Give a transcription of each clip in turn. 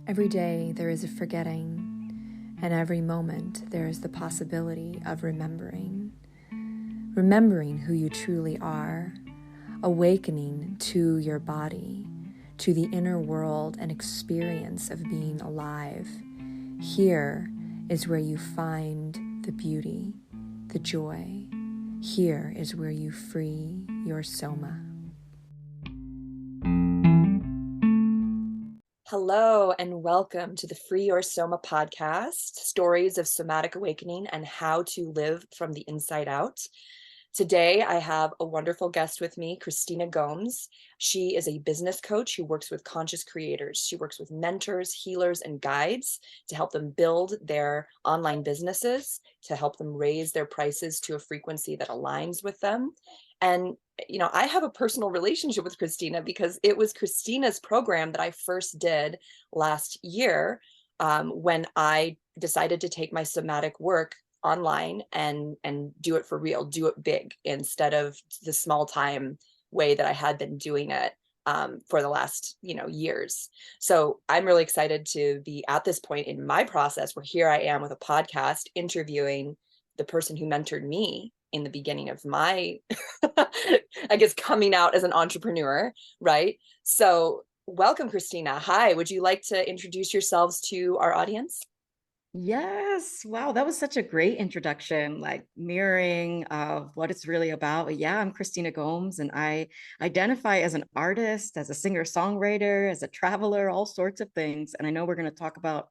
Every day there is a forgetting, and every moment there is the possibility of remembering. Remembering who you truly are, awakening to your body, to the inner world and experience of being alive. Here is where you find the beauty, the joy. Here is where you free your soma. Hello and welcome to the Free Your Soma podcast, stories of somatic awakening and how to live from the inside out. Today, I have a wonderful guest with me, Christina Gomes. She is a business coach who works with conscious creators. She works with mentors, healers, and guides to help them build their online businesses, to help them raise their prices to a frequency that aligns with them. And, I have a personal relationship with Christina because it was Christina's program that I first did last year when I decided to take my somatic work online and do it for real, do it big instead of the small time way that I had been doing it for the last years. So I'm really excited to be at this point in my process where here I am with a podcast interviewing the person who mentored me in the beginning of my I guess coming out as an entrepreneur, right? So welcome, Christina. Hi, would you like to introduce yourselves to our audience? Yes. Wow. That was such a great introduction, like mirroring of what it's really about. But yeah, I'm Christina Gomes and I identify as an artist, as a singer-songwriter, as a traveler, all sorts of things. And I know we're going to talk about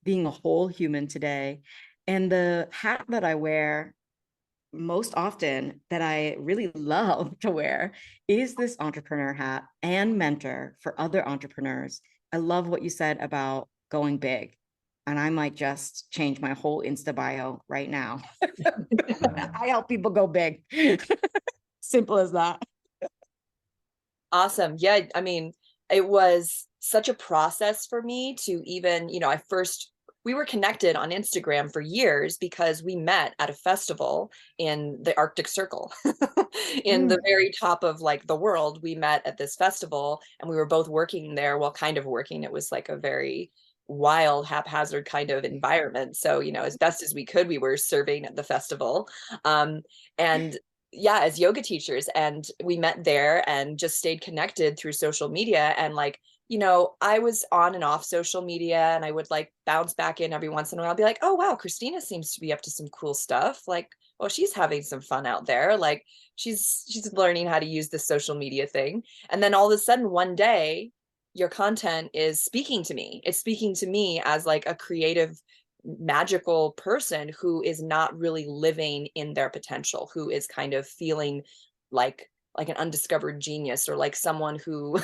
being a whole human today. And the hat that I wear most often that I really love to wear is this entrepreneur hat and mentor for other entrepreneurs. I love what you said about going big. And I might just change my whole Insta bio right now. I help people go big. Simple as that. Awesome. Yeah, I mean, it was such a process for me to even, we were connected on Instagram for years because we met at a festival in the Arctic Circle. In the very top of like the world, we met at this festival and we were both working there. Well, kind of working. It was like a very wild, haphazard kind of environment. So, as best as we could, we were serving at the festival. And yeah, as yoga teachers, and we met there and just stayed connected through social media. And like, I was on and off social media and I would like bounce back in every once in a while, be like, oh wow, Christina seems to be up to some cool stuff. Like, oh, she's having some fun out there. Like she's learning how to use the social media thing. And then all of a sudden one day your content is speaking to me. It's speaking to me as like a creative magical person who is not really living in their potential, who is kind of feeling like an undiscovered genius or like someone who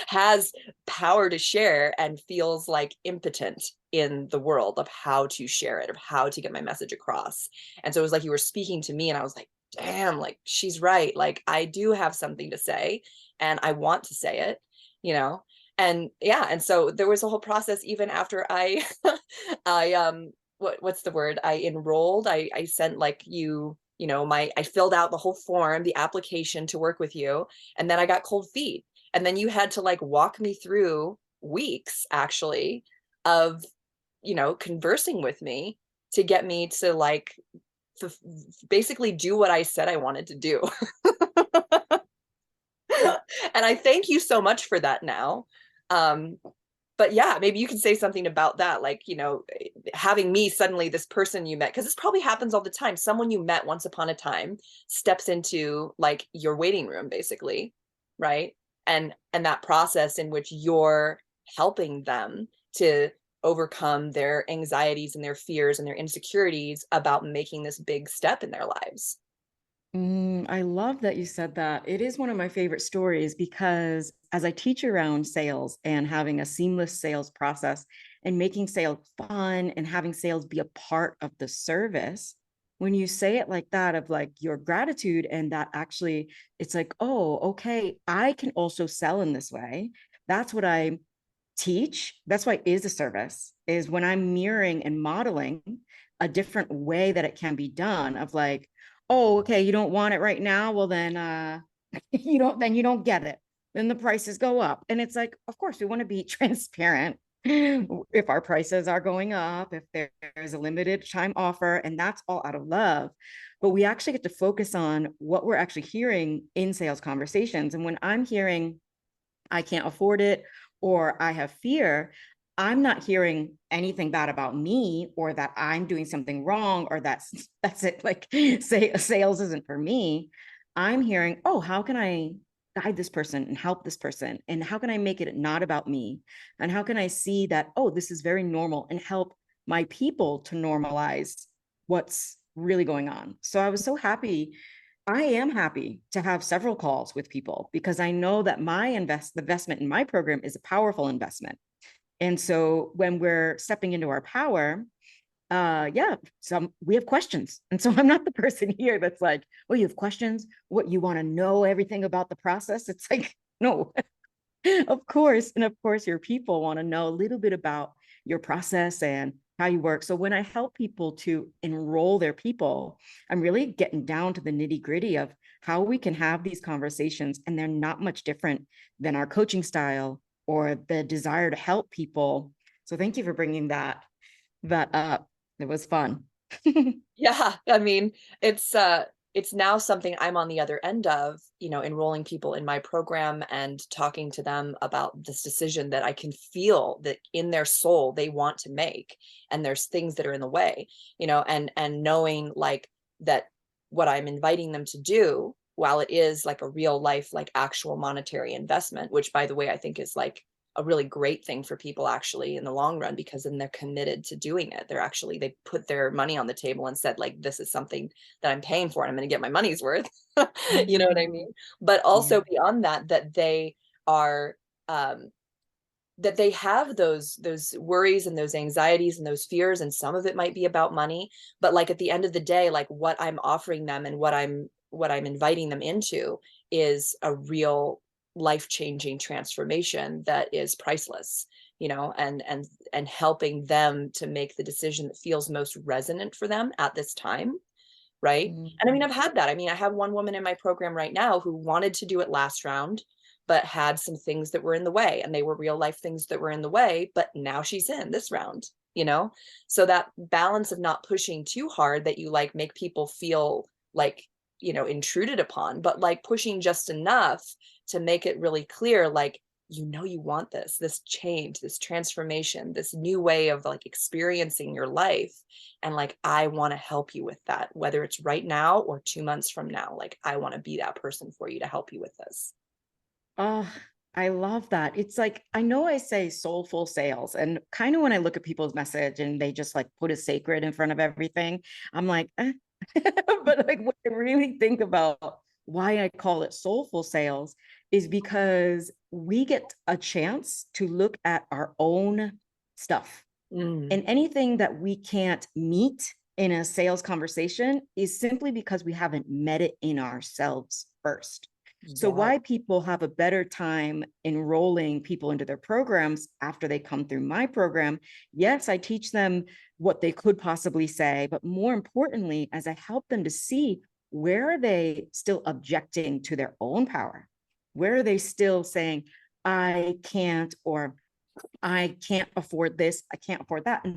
has power to share and feels like impotent in the world of how to share it, of how to get my message across. And so it was like you were speaking to me and I was like, damn, like she's right. Like I do have something to say and I want to say it, you know? And yeah, and so there was a whole process even after I I what's the word? I enrolled. I sent like I filled out the whole form, the application to work with you, and then I got cold feet. And then you had to like walk me through weeks actually of conversing with me to get me to like basically do what I said I wanted to do. And I thank you so much for that now. Um, but yeah, maybe you can say something about that, like, having me suddenly this person you met, because this probably happens all the time. Someone you met once upon a time steps into like your waiting room, basically, right? And that process in which you're helping them to overcome their anxieties and their fears and their insecurities about making this big step in their lives. I love that you said that. It is one of my favorite stories because as I teach around sales and having a seamless sales process and making sales fun and having sales be a part of the service, when you say it like that, of like your gratitude, and that actually it's like, oh, okay, I can also sell in this way. That's what I teach. That's why it is a service, is when I'm mirroring and modeling a different way that it can be done, of like, oh, okay, you don't want it right now. Well, then you don't get it. Then the prices go up. And it's like, of course, we want to be transparent if our prices are going up, if there's a limited time offer, and that's all out of love. But we actually get to focus on what we're actually hearing in sales conversations. And when I'm hearing, I can't afford it, or I have fear, I'm not hearing anything bad about me or that I'm doing something wrong or that's it. Like say sales isn't for me. I'm hearing, oh, how can I guide this person and help this person? And how can I make it not about me? And how can I see that, oh, this is very normal and help my people to normalize what's really going on? So I was so happy. I am happy to have several calls with people because I know that my investment in my program is a powerful investment. And so when we're stepping into our power, yeah, we have questions. And so I'm not the person here that's like, oh, you have questions? What, you want to know everything about the process? It's like, no, of course. And of course, your people want to know a little bit about your process and how you work. So when I help people to enroll their people, I'm really getting down to the nitty gritty of how we can have these conversations. And they're not much different than our coaching style or the desire to help people. So thank you for bringing that up. It was fun. Yeah, I mean, it's now something I'm on the other end of, enrolling people in my program and talking to them about this decision that I can feel that in their soul they want to make, and there's things that are in the way, and knowing like that what I'm inviting them to do, while it is like a real life, like actual monetary investment, which by the way, I think is like a really great thing for people actually in the long run, because then they're committed to doing it. They put their money on the table and said like, this is something that I'm paying for and I'm going to get my money's worth. You know what I mean? But Yeah. also beyond that, that they are, that they have those worries and those anxieties and those fears, and some of it might be about money, but like at the end of the day, like what I'm offering them and what I'm inviting them into is a real life-changing transformation that is priceless, and helping them to make the decision that feels most resonant for them at this time, right? And I mean, Mhm. I've had that. I mean, I have one woman in my program right now who wanted to do it last round, but had some things that were in the way, and they were real life things that were in the way, but now she's in this round, you know? So that balance of not pushing too hard that you like make people feel like, intruded upon, but like pushing just enough to make it really clear, like, you want this change, this transformation, this new way of like experiencing your life. And like, I want to help you with that, whether it's right now or 2 months from now. Like, I want to be that person for you to help you with this. Oh, I love that. It's like, I know I say soulful sales, and kind of when I look at people's message and they just like put a sacred in front of everything, I'm like, eh. But like when I really think about why I call it soulful sales is because we get a chance to look at our own stuff, Mm, and anything that we can't meet in a sales conversation is simply because we haven't met it in ourselves first. So yeah. why people have a better time enrolling people into their programs after they come through my program. Yes, I teach them what they could possibly say, but more importantly, as I help them to see, where are they still objecting to their own power? Where are they still saying, I can't, or I can't afford this, I can't afford that.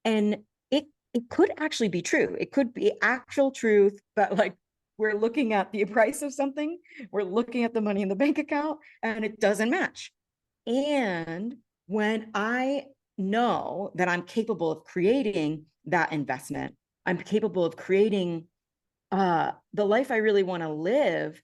And it could actually be true. It could be actual truth, but like we're looking at the price of something, we're looking at the money in the bank account, and it doesn't match. And when I know that I'm capable of creating that investment, I'm capable of creating the life I really want to live,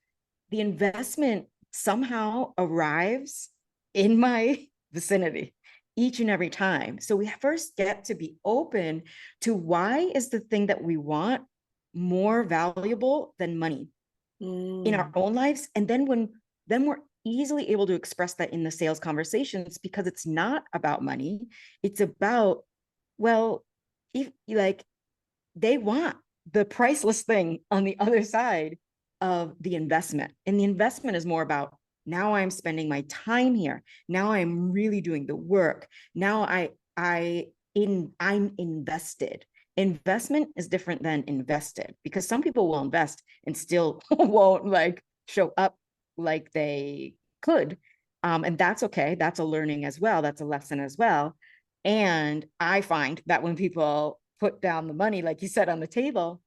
the investment somehow arrives in my vicinity each and every time. So we first get to be open to, why is the thing that we want more valuable than money in our Mm, own lives? And then we're easily able to express that in the sales conversations, because it's not about money. It's about, well, if like they want the priceless thing on the other side of the investment. And the investment is more about, now I'm spending my time here. Now I'm really doing the work. Now I'm invested. Investment is different than invested, because some people will invest and still won't like show up like they could. And that's okay. That's a learning as well. That's a lesson as well. And I find that when people put down the money, like you said, on the table,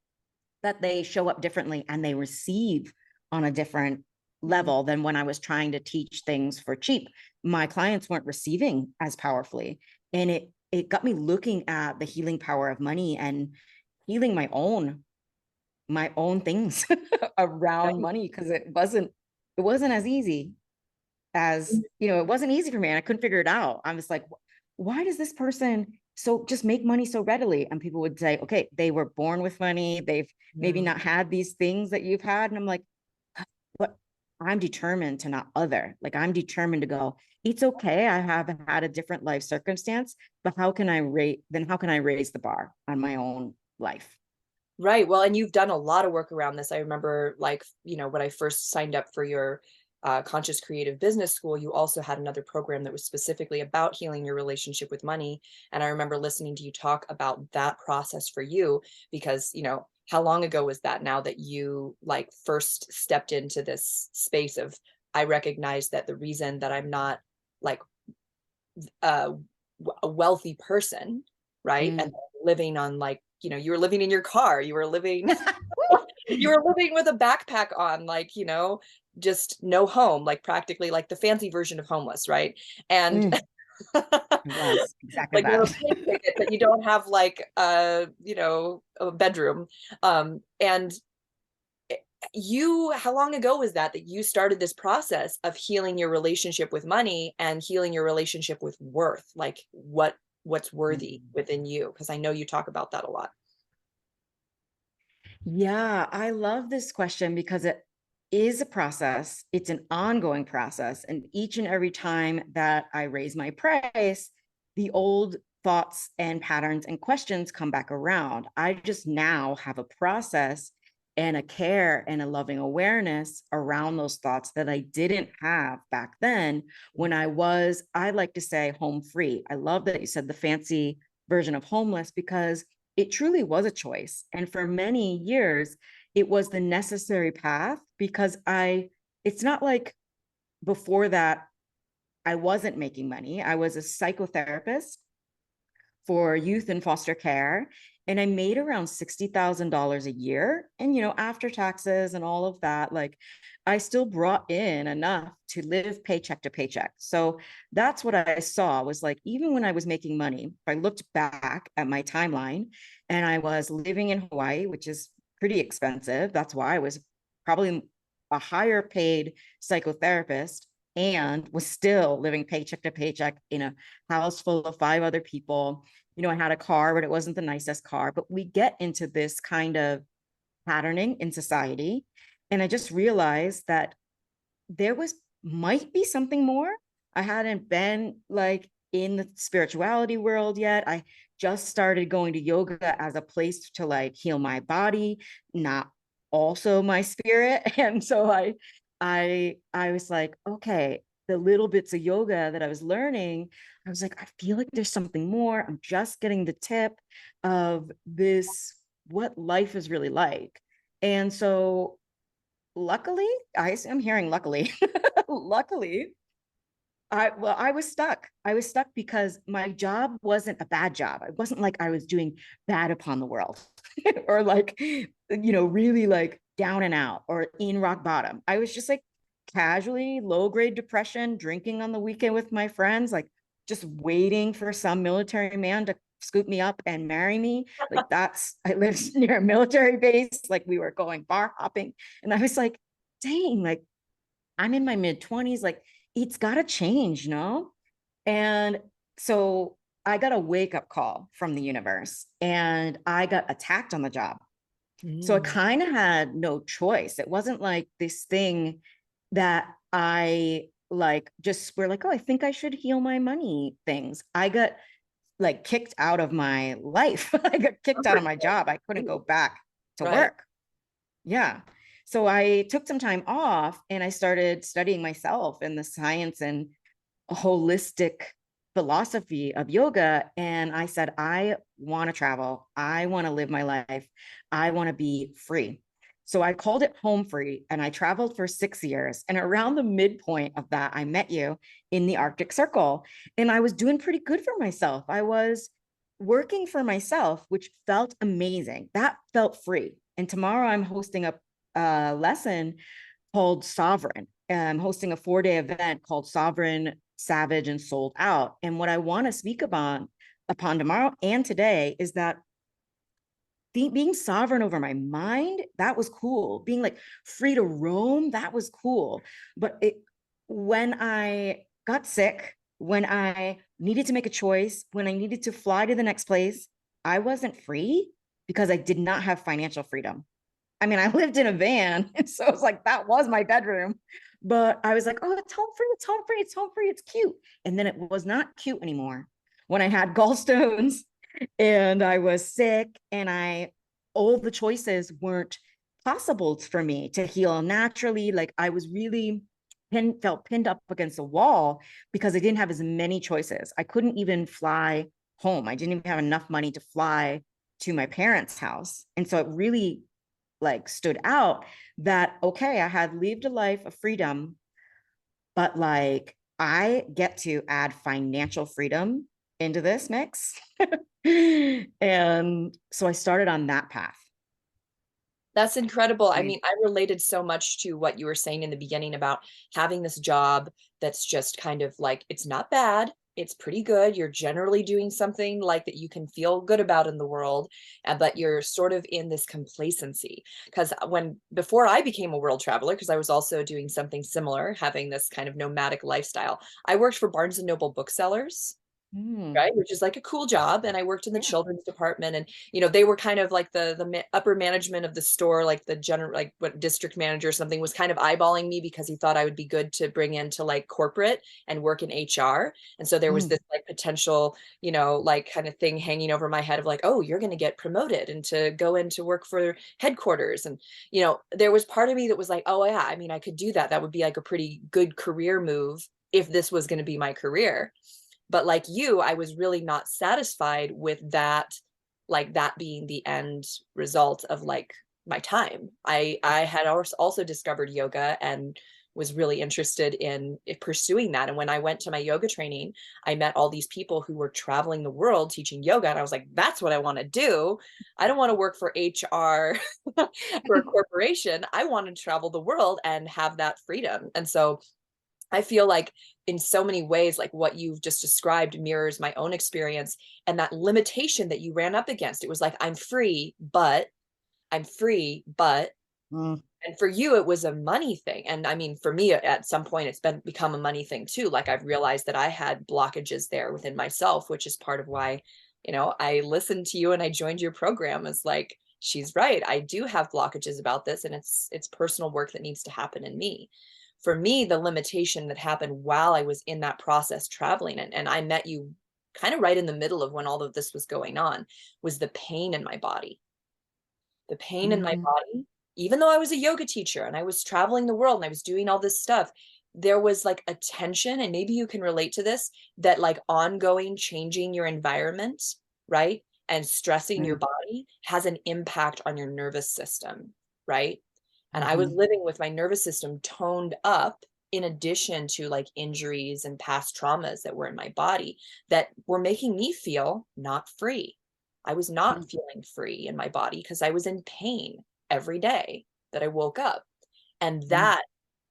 that they show up differently and they receive on a different Mhm. level than when I was trying to teach things for cheap. My clients weren't receiving as powerfully. And it got me looking at the healing power of money and healing my own things around Right. money, because it wasn't as easy as, it wasn't easy for me and I couldn't figure it out. I was like, why does this person so just make money so readily? And people would say, okay, they were born with money. They've maybe Mm. not had these things that you've had. And I'm like, but I'm determined to not other. Like I'm determined to go, it's okay. I have had a different life circumstance, but how can I raise the bar on my own life? Right. Well, and you've done a lot of work around this. I remember, like, when I first signed up for your conscious creative business school, you also had another program that was specifically about healing your relationship with money. And I remember listening to you talk about that process for you because, how long ago was that now that you like first stepped into this space of, I recognize that the reason that I'm not like uh, a wealthy person, right? And Mm. living on like, you were living in your car, you were living you were living with a backpack on, like, just no home, like practically like the fancy version of homeless, right? And Mm. It was exactly like you have a that. plane ticket, but you don't have like a bedroom. And how long ago was that you started this process of healing your relationship with money and healing your relationship with worth, like what's worthy Mm. within you, because I know you talk about that a lot. Yeah, I love this question because it is a process. It's an ongoing process. And each and every time that I raise my price, the old thoughts and patterns and questions come back around. I just now have a process and a care and a loving awareness around those thoughts that I didn't have back then when I like to say, home free. I love that you said the fancy version of homeless, because it truly was a choice. And for many years, it was the necessary path, because it's not like before that, I wasn't making money. I was a psychotherapist for youth in foster care. And I made around $60,000 a year. And, after taxes and all of that, like I still brought in enough to live paycheck to paycheck. So that's what I saw was like, even when I was making money, if I looked back at my timeline and I was living in Hawaii, which is pretty expensive. That's why I was probably a higher paid psychotherapist and was still living paycheck to paycheck in a house full of 5 other people. I had a car, but it wasn't the nicest car. But we get into this kind of patterning in society. And I just realized that there might be something more. I hadn't been like in the spirituality world yet. I just started going to yoga as a place to like heal my body, not also my spirit. And so I was like, okay, the little bits of yoga that I was learning, I was like, I feel like there's something more. I'm just getting the tip of this, what life is really like. And so luckily, I'm hearing luckily, luckily, I was stuck. I was stuck because my job wasn't a bad job. It wasn't like I was doing bad upon the world or like, really like down and out or in rock bottom. I was just like casually low grade depression, drinking on the weekend with my friends, like just waiting for some military man to scoop me up and marry me. Like I lived near a military base. Like we were going bar hopping. And I was like, dang, like I'm in my mid 20s, like it's got to change. And so I got a wake up call from the universe and I got attacked on the job. So I Mm. kind of had no choice. It wasn't like this thing that I like just were like, oh, I think I should heal my money things. I got like kicked out of my life. I got kicked out of my job. I couldn't go back to Right. work. Yeah. So I took some time off and I started studying myself in the science and holistic philosophy of yoga. And I said, I want to travel. I want to live my life. I want to be free. So I called it home free and I traveled for 6 years. And around the midpoint of that, I met you in the Arctic Circle. And I was doing pretty good for myself. I was working for myself, which felt amazing. That felt free. And tomorrow I'm hosting a lesson called Sovereign. I'm hosting a 4-day event called Sovereign, Savage, and Sold Out. And what I want to speak upon tomorrow and today is that being sovereign over my mind, that was cool. Being like free to roam, that was cool. But when I got sick, when I needed to make a choice, when I needed to fly to the next place, I wasn't free because I did not have financial freedom. I mean, I lived in a van, and so it's like that was my bedroom. But I was like, oh, it's home free, it's home free, it's home free, it's cute. And then it was not cute anymore when I had gallstones and I was sick and all the choices weren't possible for me to heal naturally. Like I was really felt pinned up against a wall because I didn't have as many choices. I couldn't even fly home. I didn't even have enough money to fly to my parents' house. And so it really like stood out that, okay, I had lived a life of freedom, but like I get to add financial freedom into this mix. And so I started on that path. That's incredible. I Right. mean, I related so much to what you were saying in the beginning about having this job that's just kind of like, it's not bad. It's pretty good. You're generally doing something like that you can feel good about in the world, but you're sort of in this complacency. Because before I became a world traveler, because I was also doing something similar, having this kind of nomadic lifestyle, I worked for Barnes and Noble booksellers, Mm, right? Which is like a cool job. And I worked in the yeah. children's department, and they were kind of like the upper management of the store, like the general, like what district manager or something was kind of eyeballing me because he thought I would be good to bring into like corporate and work in HR. And so there was Mm, this like potential, like kind of thing hanging over my head of like, oh, you're going to get promoted and to go into work for headquarters. And, there was part of me that was like, oh yeah, I mean, I could do that. That would be like a pretty good career move if this was going to be my career. But like you, I was really not satisfied with that, like that being the end result of like my time. I had also discovered yoga and was really interested in pursuing that. And when I went to my yoga training, I met all these people who were traveling the world teaching yoga. And I was like, that's what I want to do. I don't want to work for HR for a corporation. I want to travel the world and have that freedom. And so I feel like in so many ways, like what you've just described mirrors my own experience, and that limitation that you ran up against. It was like, I'm free, but, mm, and for you, it was a money thing. And I mean, for me, at some point, it's become a money thing too. Like I've realized that I had blockages there within myself, which is part of why, I listened to you and I joined your program. As like, she's right. I do have blockages about this, and it's personal work that needs to happen in me. For me, the limitation that happened while I was in that process traveling, and I met you kind of right in the middle of when all of this was going on, was the pain in my body. The pain in my mm, body, even though I was a yoga teacher and I was traveling the world and I was doing all this stuff, there was like a tension, and maybe you can relate to this, that like ongoing changing your environment, right? And stressing your mm, body has an impact on your nervous system, right? And I was mhm, living with my nervous system toned up in addition to like injuries and past traumas that were in my body that were making me feel not free. I was mm, not feeling free in my body because I was in pain every day that I woke up. And mm, that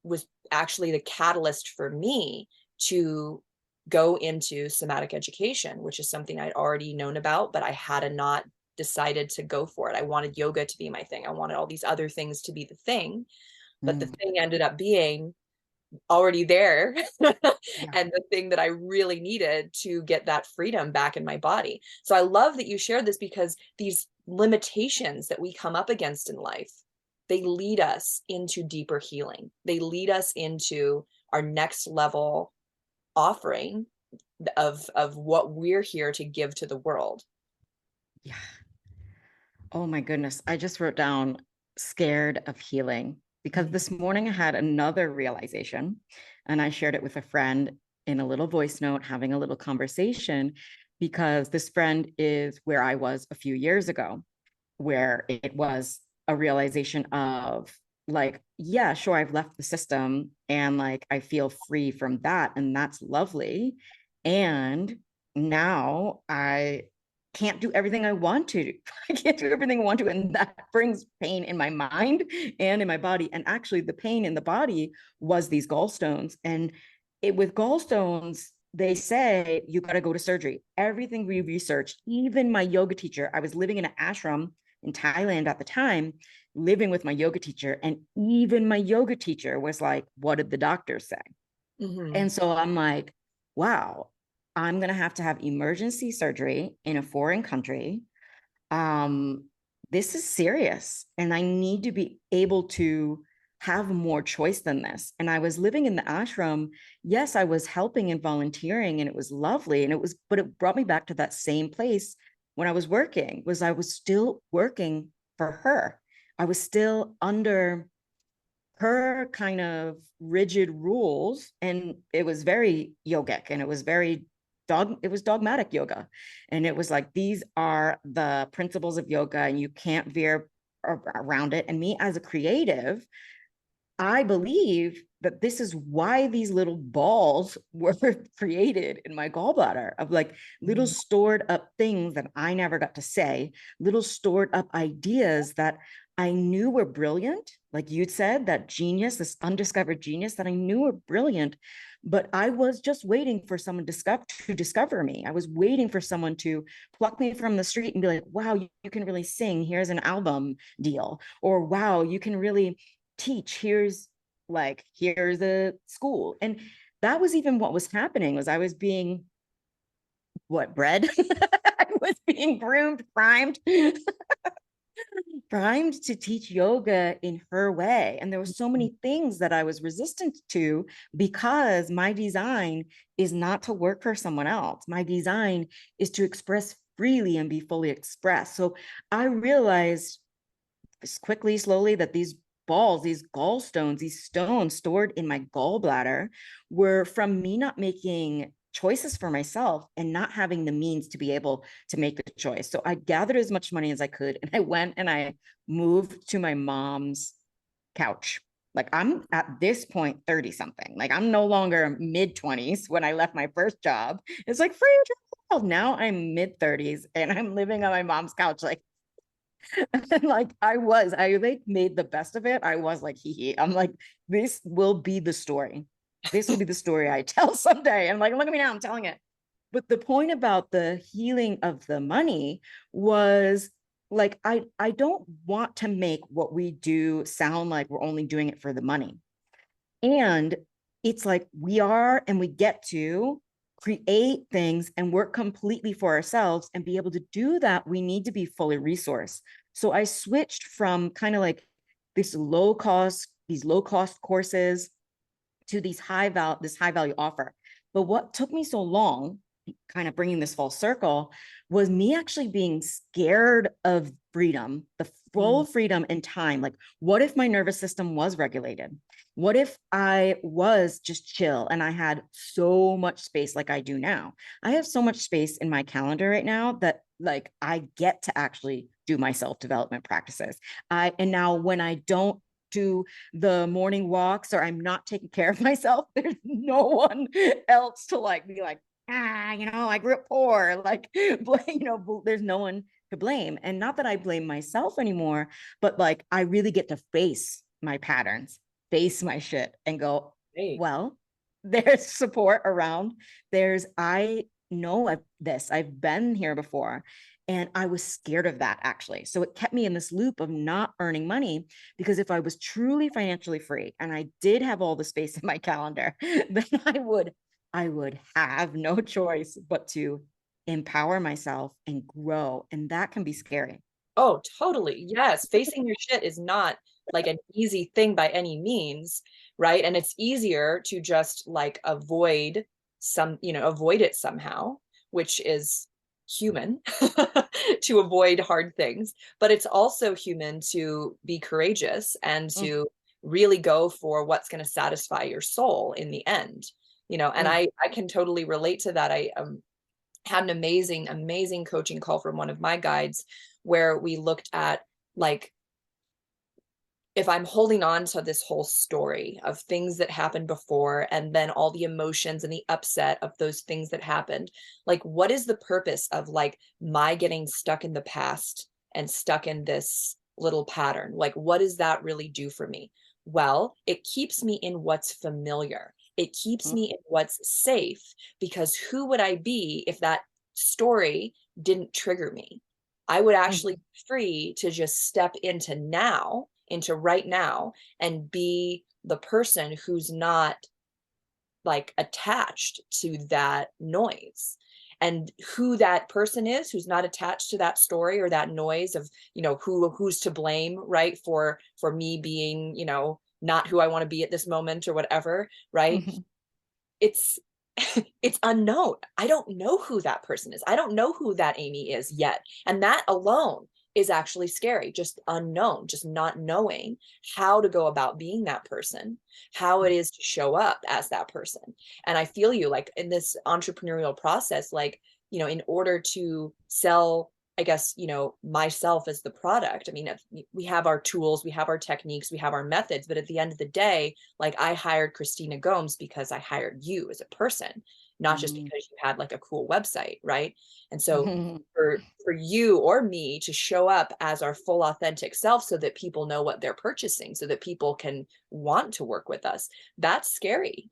was actually the catalyst for me to go into somatic education, which is something I'd already known about, but I had not decided to go for it. I wanted yoga to be my thing. I wanted all these other things to be the thing, but the mm. thing ended up being already there Yeah. and the thing that I really needed to get that freedom back in my body. So I love that you shared this, because these limitations that we come up against in life, they lead us into deeper healing. They lead us into our next level offering of what we're here to give to the world. Yeah. Oh my goodness. I just wrote down scared of healing because this morning I had another realization and I shared it with a friend in a little voice note, having a little conversation, because this friend is where I was a few years ago, where it was a realization of like, yeah, sure, I've left the system and like I feel free from that, and that's lovely. And now I can't do everything I want to. I can't do everything I want to. And that brings pain in my mind and in my body. And actually, the pain in the body was these gallstones. And with gallstones, they say you got to go to surgery. Everything we researched, even my yoga teacher, I was living in an ashram in Thailand at the time, living with my yoga teacher. And even my yoga teacher was like, what did the doctors say? Mm-hmm. And so I'm like, wow, I'm going to have emergency surgery in a foreign country. Um, this is serious. And I need to be able to have more choice than this. And I was living in the ashram. Yes, I was helping and volunteering, and it was lovely. And but it brought me back to that same place when I was working, was I was still working for her. I was still under her kind of rigid rules, and it was very yogic, and it was dogmatic yoga, and it was like, these are the principles of yoga and you can't veer around it. And me as a creative, I believe that this is why these little balls were created in my gallbladder, of like little Mm-hmm. stored up things that I never got to say, little stored up ideas that I knew were brilliant. Like you'd said, that genius, this undiscovered genius that I knew were brilliant, but I was just waiting for someone to discover me. I was waiting for someone to pluck me from the street and be like, wow, you can really sing. Here's an album deal. Or wow, you can really teach. Here's a school. And that was even what was happening, was I was being bred. I was being groomed, primed to teach yoga in her way. And there were so many things that I was resistant to, because my design is not to work for someone else. My design is to express freely and be fully expressed. So I realized quickly, slowly, that these balls, these gallstones, these stones stored in my gallbladder were from me not making choices for myself and not having the means to be able to make the choice. So I gathered as much money as I could, and I went and I moved to my mom's couch. Like, I'm at this point 30 something. Like, I'm no longer mid 20s when I left my first job. It's like free trial. Now I'm mid 30s and I'm living on my mom's couch. Like, and like I like made the best of it. I was like, hee hee. I'm like, this will be the story. This will be the story I tell someday. And like, look at me now, I'm telling it. But the point about the healing of the money was like, I don't want to make what we do sound like we're only doing it for the money. And it's like, we are, and we get to create things and work completely for ourselves. And be able to do that, we need to be fully resourced. So I switched from kind of like these low cost courses to this high value offer. But what took me so long, kind of bringing this full circle, was me actually being scared of freedom, the full freedom and time. Like, what if my nervous system was regulated? What if I was just chill and I had so much space like I do now? I have so much space in my calendar right now that like I get to actually do my self-development practices. And now when I don't do the morning walks, or I'm not taking care of myself, there's no one else to like be like, I grew up poor. Like, there's no one to blame. And not that I blame myself anymore, but like I really get to face my patterns, face my shit, and go, Great. well, there's support around. I know I've been here before. And I was scared of that, actually. So it kept me in this loop of not earning money, because if I was truly financially free and I did have all the space in my calendar, then I would have no choice but to empower myself and grow. And that can be scary. Oh, totally. Yes. Facing your shit is not like an easy thing by any means, right? And it's easier to just like avoid it somehow, which is human to avoid hard things. But it's also human to be courageous and Mm, to really go for what's going to satisfy your soul in the end. And mm, I can totally relate to that. I had an amazing coaching call from one of my guides where we looked at like if I'm holding on to this whole story of things that happened before and then all the emotions and the upset of those things that happened, like what is the purpose of like my getting stuck in the past and stuck in this little pattern? Like what does that really do for me? Well, it keeps me in what's familiar. It keeps me in what's safe, because who would I be if that story didn't trigger me? I would actually Mhm. be free to just step into now, into right now, and be the person who's not like attached to that noise. And who that person is who's not attached to that story or that noise of, who's to blame, right? For me being, not who I want to be at this moment or whatever, right? Mhm. It's it's unknown. I don't know who that person is. I don't know who that Amy is yet. And that alone is actually scary, just unknown, just not knowing how to go about being that person, how it is to show up as that person. And I feel you like in this entrepreneurial process, like, in order to sell, I guess, myself as the product. I mean, we have our tools, we have our techniques, we have our methods, but at the end of the day, like I hired Christina Gomes because I hired you as a person, not just Mhm. because you had like a cool website, right? And so Mhm. for you or me to show up as our full authentic self so that people know what they're purchasing, so that people can want to work with us, that's scary,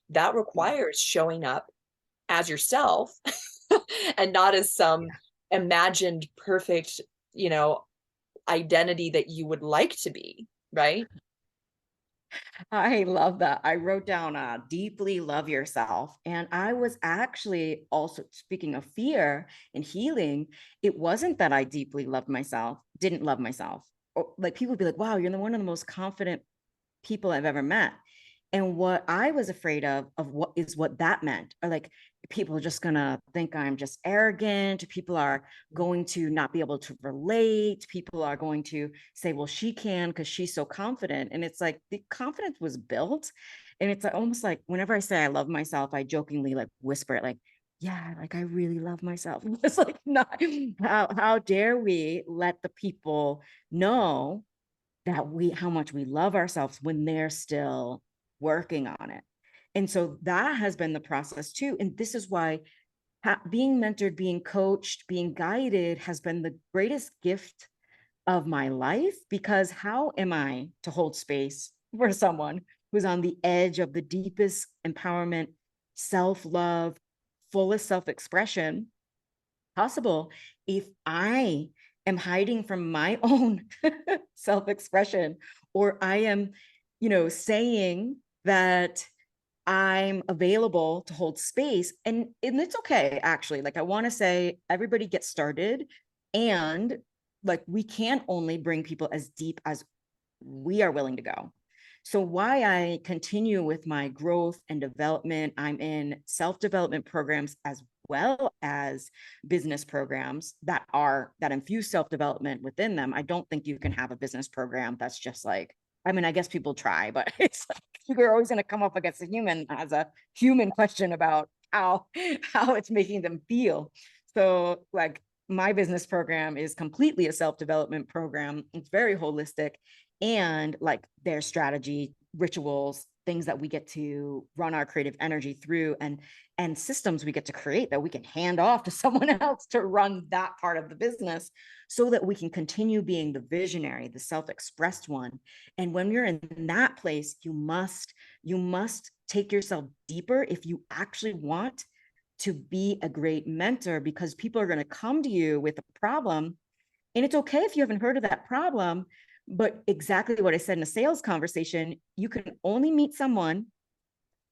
that requires showing up as yourself and not as some imagined perfect, you know, identity that you would like to be, right? I love that. I wrote down deeply love yourself. And I was actually also speaking of fear and healing. It wasn't that I deeply loved myself, didn't love myself. Or like people would be like, wow, you're one of the most confident people I've ever met. And what I was afraid of what that meant, or like people are just gonna think I'm just arrogant, people are going to not be able to relate, people are going to say, well, she can because she's so confident. And it's like the confidence was built. And it's almost like whenever I say I love myself, I jokingly like whisper it like, yeah, like I really love myself. It's like not how dare we let the people know that how much we love ourselves when they're still working on it. And so that has been the process too. And this is why being mentored, being coached, being guided has been the greatest gift of my life, because how am I to hold space for someone who's on the edge of the deepest empowerment, self-love, fullest self-expression possible if I am hiding from my own self-expression, or I am, saying that I'm available to hold space. And it's okay, actually. Like I want to say everybody gets started, and like we can only bring people as deep as we are willing to go. So why I continue with my growth and development, I'm in self-development programs as well as business programs that infuse self-development within them. I don't think you can have a business program that's just like, I mean, I guess people try, but it's like you're always going to come up against a human as a human question about how it's making them feel. So like my business program is completely a self-development program. It's very holistic, and like their strategy, rituals, things that we get to run our creative energy through, and systems we get to create that we can hand off to someone else to run that part of the business, so that we can continue being the visionary, the self-expressed one. And when you're in that place, you must take yourself deeper if you actually want to be a great mentor, because people are going to come to you with a problem. And it's okay if you haven't heard of that problem, but exactly what I said in a sales conversation, you can only meet someone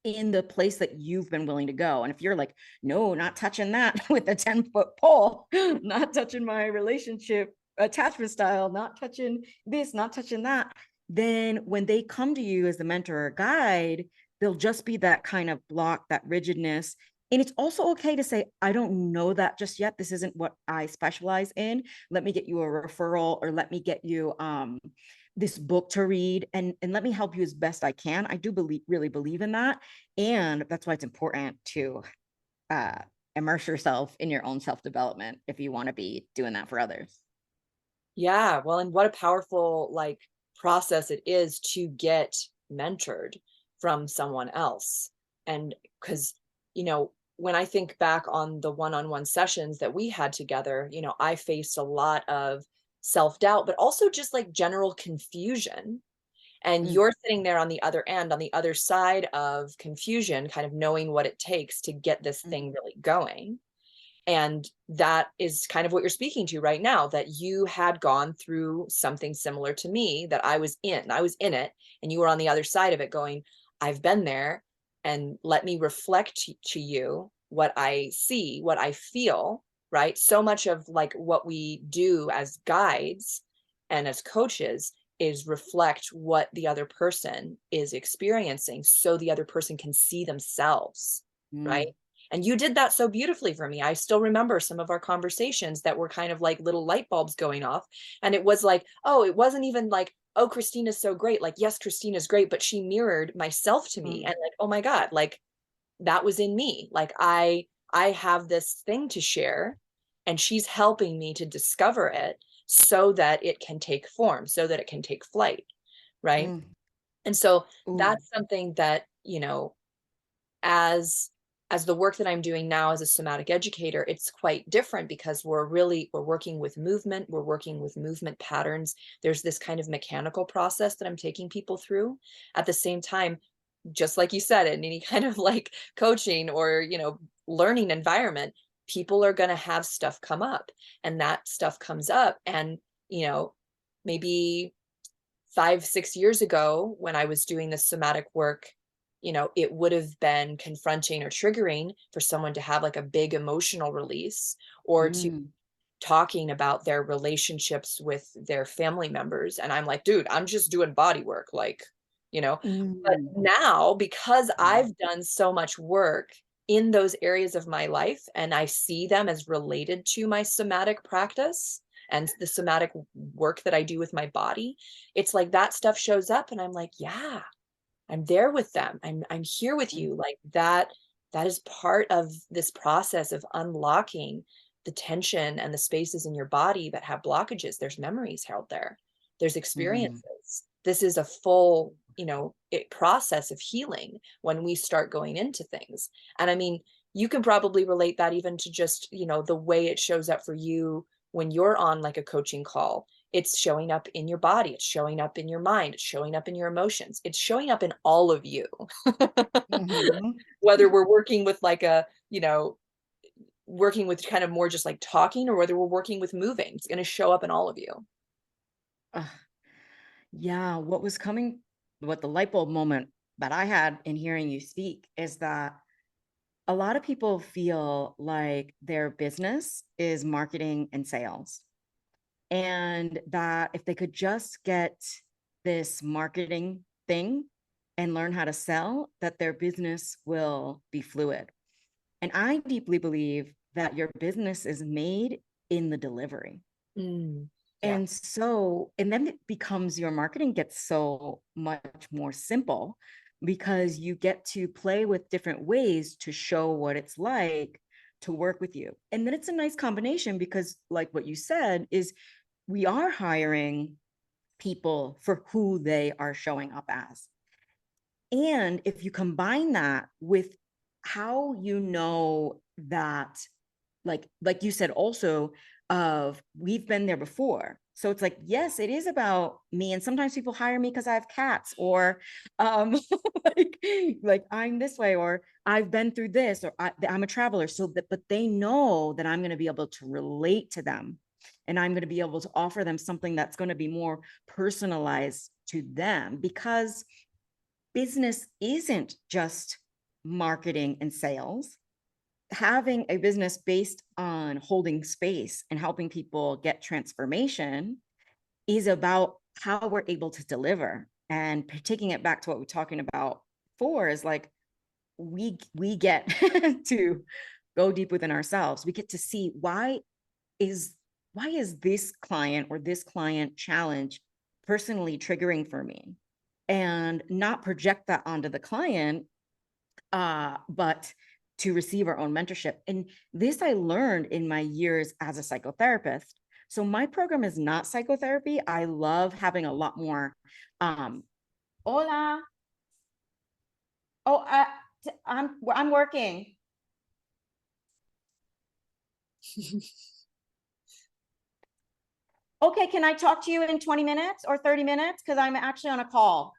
in the place that you've been willing to go. And if you're like, no, not touching that with a 10-foot pole, not touching my relationship attachment style, not touching this, not touching that, then when they come to you as the mentor or guide, they'll just be that kind of block, that rigidness. And it's also okay to say, I don't know that just yet. This isn't what I specialize in. Let me get you a referral, or let me get you this book to read, and let me help you as best I can. I do really believe in that. And that's why it's important to uh, immerse yourself in your own self-development if you want to be doing that for others. Yeah, well, and what a powerful like process it is to get mentored from someone else. And because, you know, when I think back on the one-on-one sessions that we had together, you know, I faced a lot of self-doubt, but also just like general confusion. And Mm, you're sitting there on the other end, on the other side of confusion, kind of knowing what it takes to get this mm, thing really going. And that is kind of what you're speaking to right now, that you had gone through something similar to me that I was in. I was in it, and you were on the other side of it going, I've been there, and let me reflect to you what I see, what I feel, right? So much of like what we do as guides and as coaches is reflect what the other person is experiencing so the other person can see themselves, right? mm, And you did that so beautifully for me. I still remember some of our conversations that were kind of like little light bulbs going off. And it was like, oh, it wasn't even like, oh, Christina's so great. Like, yes, Christina's great, but she mirrored myself to me. mm, And like, oh my God, like that was in me. Like I have this thing to share, and she's helping me to discover it so that it can take form, so that it can take flight. Right. mm. And so Ooh, that's something that, you know, as the work that I'm doing now as a somatic educator, it's quite different because we're working with movement, we're working with movement patterns. There's this kind of mechanical process that I'm taking people through. At the same time, just like you said, in any kind of like coaching or, you know, learning environment, people are going to have stuff come up, and that stuff comes up. And, you know, maybe 5, 6 years ago when I was doing this somatic work, you know, it would have been confronting or triggering for someone to have like a big emotional release, or to mm, talking about their relationships with their family members. And I'm like, dude, I'm just doing body work, like, you know. But mm, now, because mm, I've done so much work in those areas of my life and I see them as related to my somatic practice and the somatic work that I do with my body, it's like that stuff shows up and I'm like, yeah, I'm there with them. I'm here with mm, you. Like that is part of this process of unlocking the tension and the spaces in your body that have blockages. There's memories held there. There's mm. experiences. This is a full, you know, process of healing when we start going into things. And I mean, you can probably relate that even to just, you know, the way it shows up for you when you're on like a coaching call. It's showing up in your body, it's showing up in your mind, it's showing up in your emotions, it's showing up in all of you. Mhm. Whether we're working with like a, you know, working with kind of more just like talking, or whether we're working with moving, it's going to show up in all of you. Ugh, yeah, what the light bulb moment that I had in hearing you speak is that a lot of people feel like their business is marketing and sales. And that if they could just get this marketing thing and learn how to sell, that their business will be fluid. And I deeply believe that your business is made in the delivery. Mm, yeah. And so, and then it becomes your marketing gets so much more simple because you get to play with different ways to show what it's like to work with you. And then it's a nice combination because, like what you said, is we are hiring people for who they are showing up as. And if you combine that with how you know that, like you said also, of we've been there before. So it's like, yes, it is about me. And sometimes people hire me because I have cats, or um like like I'm this way, or I've been through this, or I'm a traveler. So that, but they know that I'm going to be able to relate to them, and I'm going to be able to offer them something that's going to be more personalized to them, because business isn't just marketing and sales. Having a business based on holding space and helping people get transformation is about how we're able to deliver. And taking it back to what we're talking about before is like, we get to go deep within ourselves. We get to see is why is this client or this client challenge personally triggering for me, and not project that onto the client, but to receive our own mentorship. And this I learned in my years as a psychotherapist, So my program is not psychotherapy. I love having a lot more, hola. Oh, I'm working. Okay, can I talk to you in 20 minutes or 30 minutes? Because I'm actually on a call.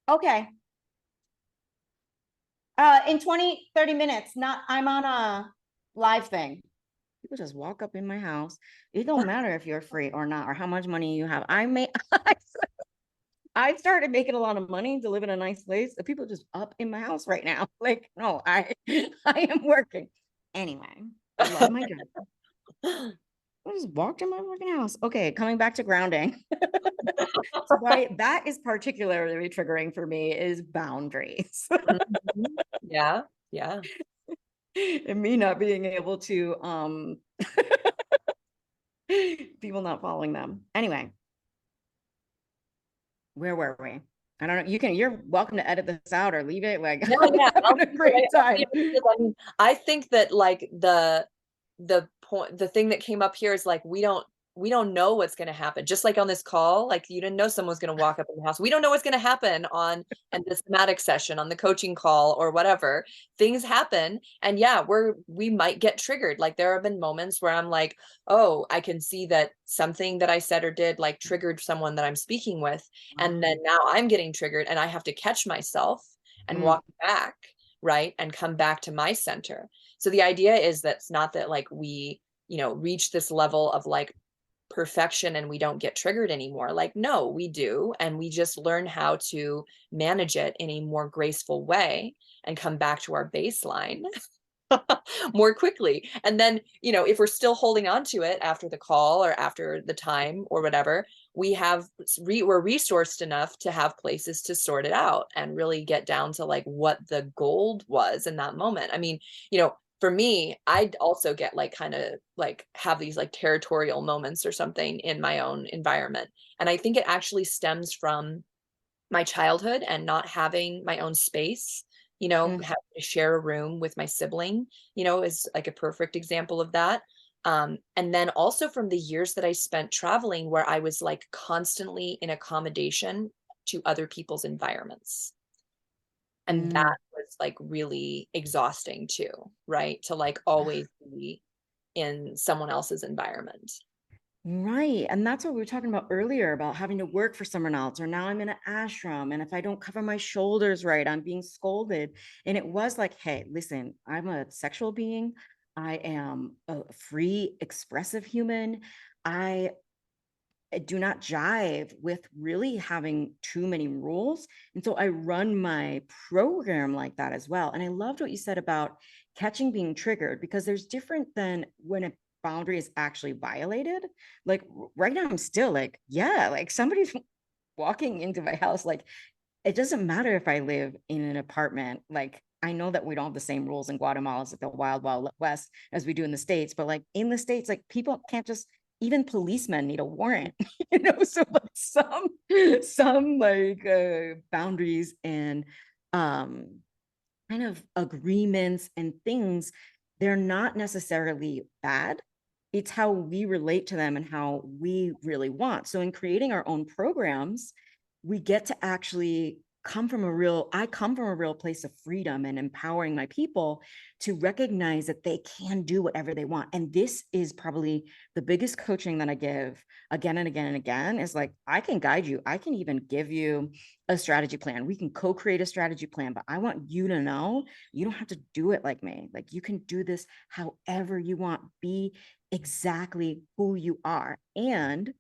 Okay. In 20, 30 minutes, I'm on a live thing. People just walk up in my house. It don't matter if you're free or not, or how much money you have. I started making a lot of money to live in a nice place. The people just up in my house right now. Like, no, I am working. Anyway, I love my job. I just walked in my working house. Okay, coming back to grounding. So why that is particularly triggering for me is boundaries. Mhm. Yeah, yeah. And me not being able to people not following them. Anyway, where were we? I don't know. You're welcome to edit this out or leave it. Like No, I'm yeah, having a great time. I mean, I think that like the thing that came up here is like we don't know what's going to happen. Just like on this call, like you didn't know someone was going to walk up in the house. We don't know what's going to happen on and the somatic session, on the coaching call or whatever. Things happen, and yeah, we might get triggered. Like there have been moments where I'm like, oh, I can see that something that I said or did like triggered someone that I'm speaking with, and then now I'm getting triggered, and I have to catch myself and Mm, walk back, right, and come back to my center. So the idea is that it's not that like we, reach this level of like perfection and we don't get triggered anymore. Like, no, we do. And we just learn how to manage it in a more graceful way and come back to our baseline more quickly. And then, if we're still holding on to it after the call or after the time or whatever, we're resourced enough to have places to sort it out and really get down to like what the gold was in that moment. I mean, for me, I'd also get like kind of like have these like territorial moments or something in my own environment. And I think it actually stems from my childhood and not having my own space, mm, having to share a room with my sibling, is like a perfect example of that. And then also from the years that I spent traveling where I was like constantly in accommodation to other people's environments. And mm. that was like really exhausting too, right? To like always be in someone else's environment. Right. And that's what we were talking about earlier about having to work for someone else, or now I'm in an ashram. And if I don't cover my shoulders right, I'm being scolded. And it was like, hey, listen, I'm a sexual being. I am a free, expressive human. I do not jive with really having too many rules. And so I run my program like that as well. And I loved what you said about catching being triggered, because there's different than when a boundary is actually violated. Like right now, I'm still like, yeah, like somebody's walking into my house. Like it doesn't matter if I live in an apartment. Like I know that we don't have the same rules in Guatemala as like the wild, wild west as we do in the States, but like in the States, like people can't just, even policemen need a warrant, so like some like boundaries and um kind of agreements and things, they're not necessarily bad. It's how we relate to them and how we really want. So in creating our own programs, we get to actually I come from a real place of freedom and empowering my people to recognize that they can do whatever they want. And this is probably the biggest coaching that I give again and again and again, is like, I can guide you. I can even give you a strategy plan. We can co-create a strategy plan, but I want you to know you don't have to do it like me. Like you can do this however you want. Be exactly who you are. And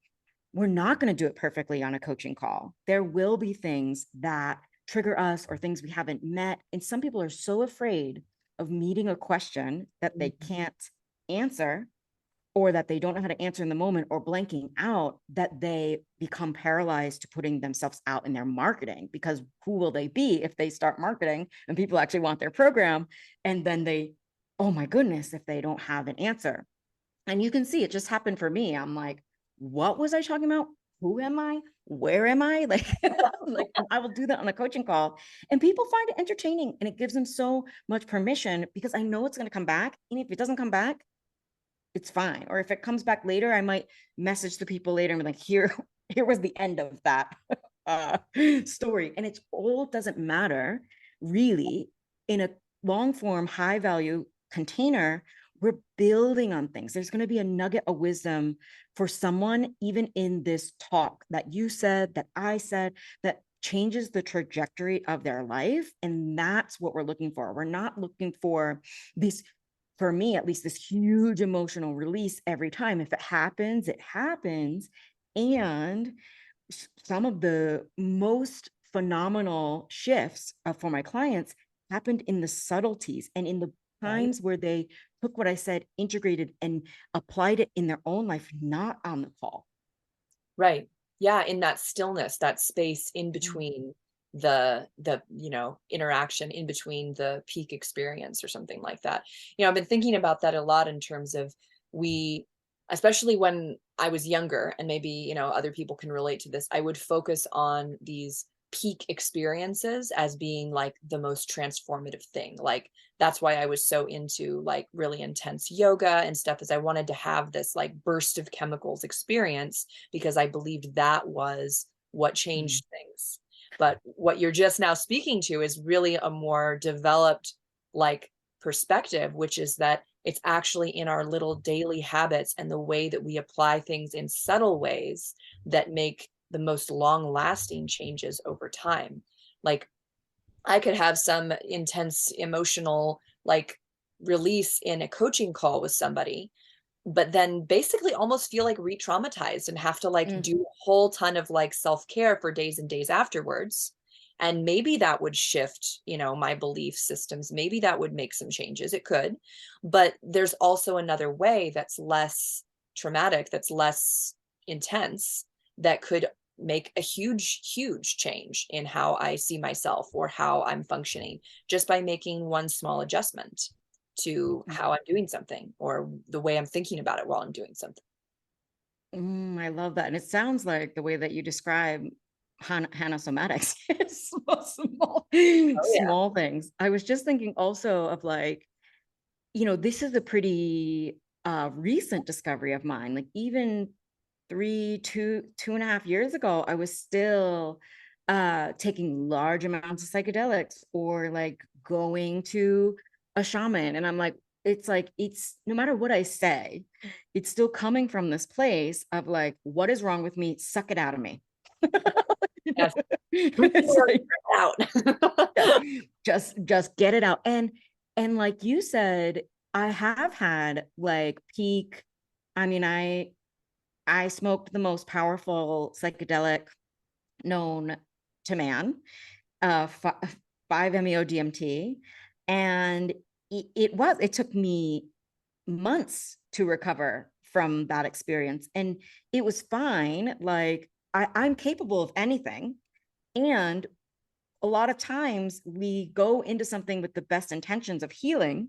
we're not going to do it perfectly on a coaching call. There will be things that trigger us or things we haven't met. And some people are so afraid of meeting a question that they can't answer, or that they don't know how to answer in the moment, or blanking out, that they become paralyzed to putting themselves out in their marketing. Because who will they be if they start marketing and people actually want their program? And then oh my goodness, if they don't have an answer. And you can see it just happened for me. I'm like, what was I talking about? Who am I? Where am I? Like, like I will do that on a coaching call, and people find it entertaining, and it gives them so much permission, because I know it's going to come back. And if it doesn't come back, it's fine. Or if it comes back later, I might message the people later and be like, here was the end of that uh, story. And it's all doesn't matter really. In a long form, high value container, we're building on things. There's going to be a nugget of wisdom for someone, even in this talk that you said, that I said, that changes the trajectory of their life. And that's what we're looking for. We're not looking for this, for me at least, this huge emotional release every time. If it happens, it happens. And some of the most phenomenal shifts for my clients happened in the subtleties and in the Right. times where they took what I said, integrated and applied it in their own life, not on the call. Right. Yeah, in that stillness, that space in Mm. between interaction, in between the peak experience or something like that. I've been thinking about that a lot in terms of we, especially when I was younger, and maybe, other people can relate to this, I would focus on these peak experiences as being like the most transformative thing. Like that's why I was so into like really intense yoga and stuff, is I wanted to have this like burst of chemicals experience because I believed that was what Mm. changed things. But what you're just now speaking to is really a more developed like perspective, which is that it's actually in our little daily habits and the way that we apply things in subtle ways that make the most long lasting changes over time. Like I could have some intense emotional like release in a coaching call with somebody, but then basically almost feel like re-traumatized and have to like Mm. do a whole ton of like self-care for days and days afterwards. And maybe that would shift, my belief systems. Maybe that would make some changes. It could. But there's also another way that's less traumatic, that's less intense, that could make a huge, huge change in how I see myself or how I'm functioning just by making one small adjustment to how I'm doing something or the way I'm thinking about it while I'm doing something. I love that. And it sounds like the way that you describe Hannah somatics is small, Oh yeah. small things. I was just thinking also of like, this is a pretty recent discovery of mine. Like even 2.5 years ago, I was still taking large amounts of psychedelics or like going to a shaman. And I'm like, it's no matter what I say, it's still coming from this place of like, what is wrong with me? Suck it out of me. Yes. It's like, Out. yeah, just get it out. And like you said, I have had like peak. I mean, I smoked the most powerful psychedelic known to man, 5-MeO DMT, and it took me months to recover from that experience, and it was fine. Like I'm capable of anything, and a lot of times we go into something with the best intentions of healing,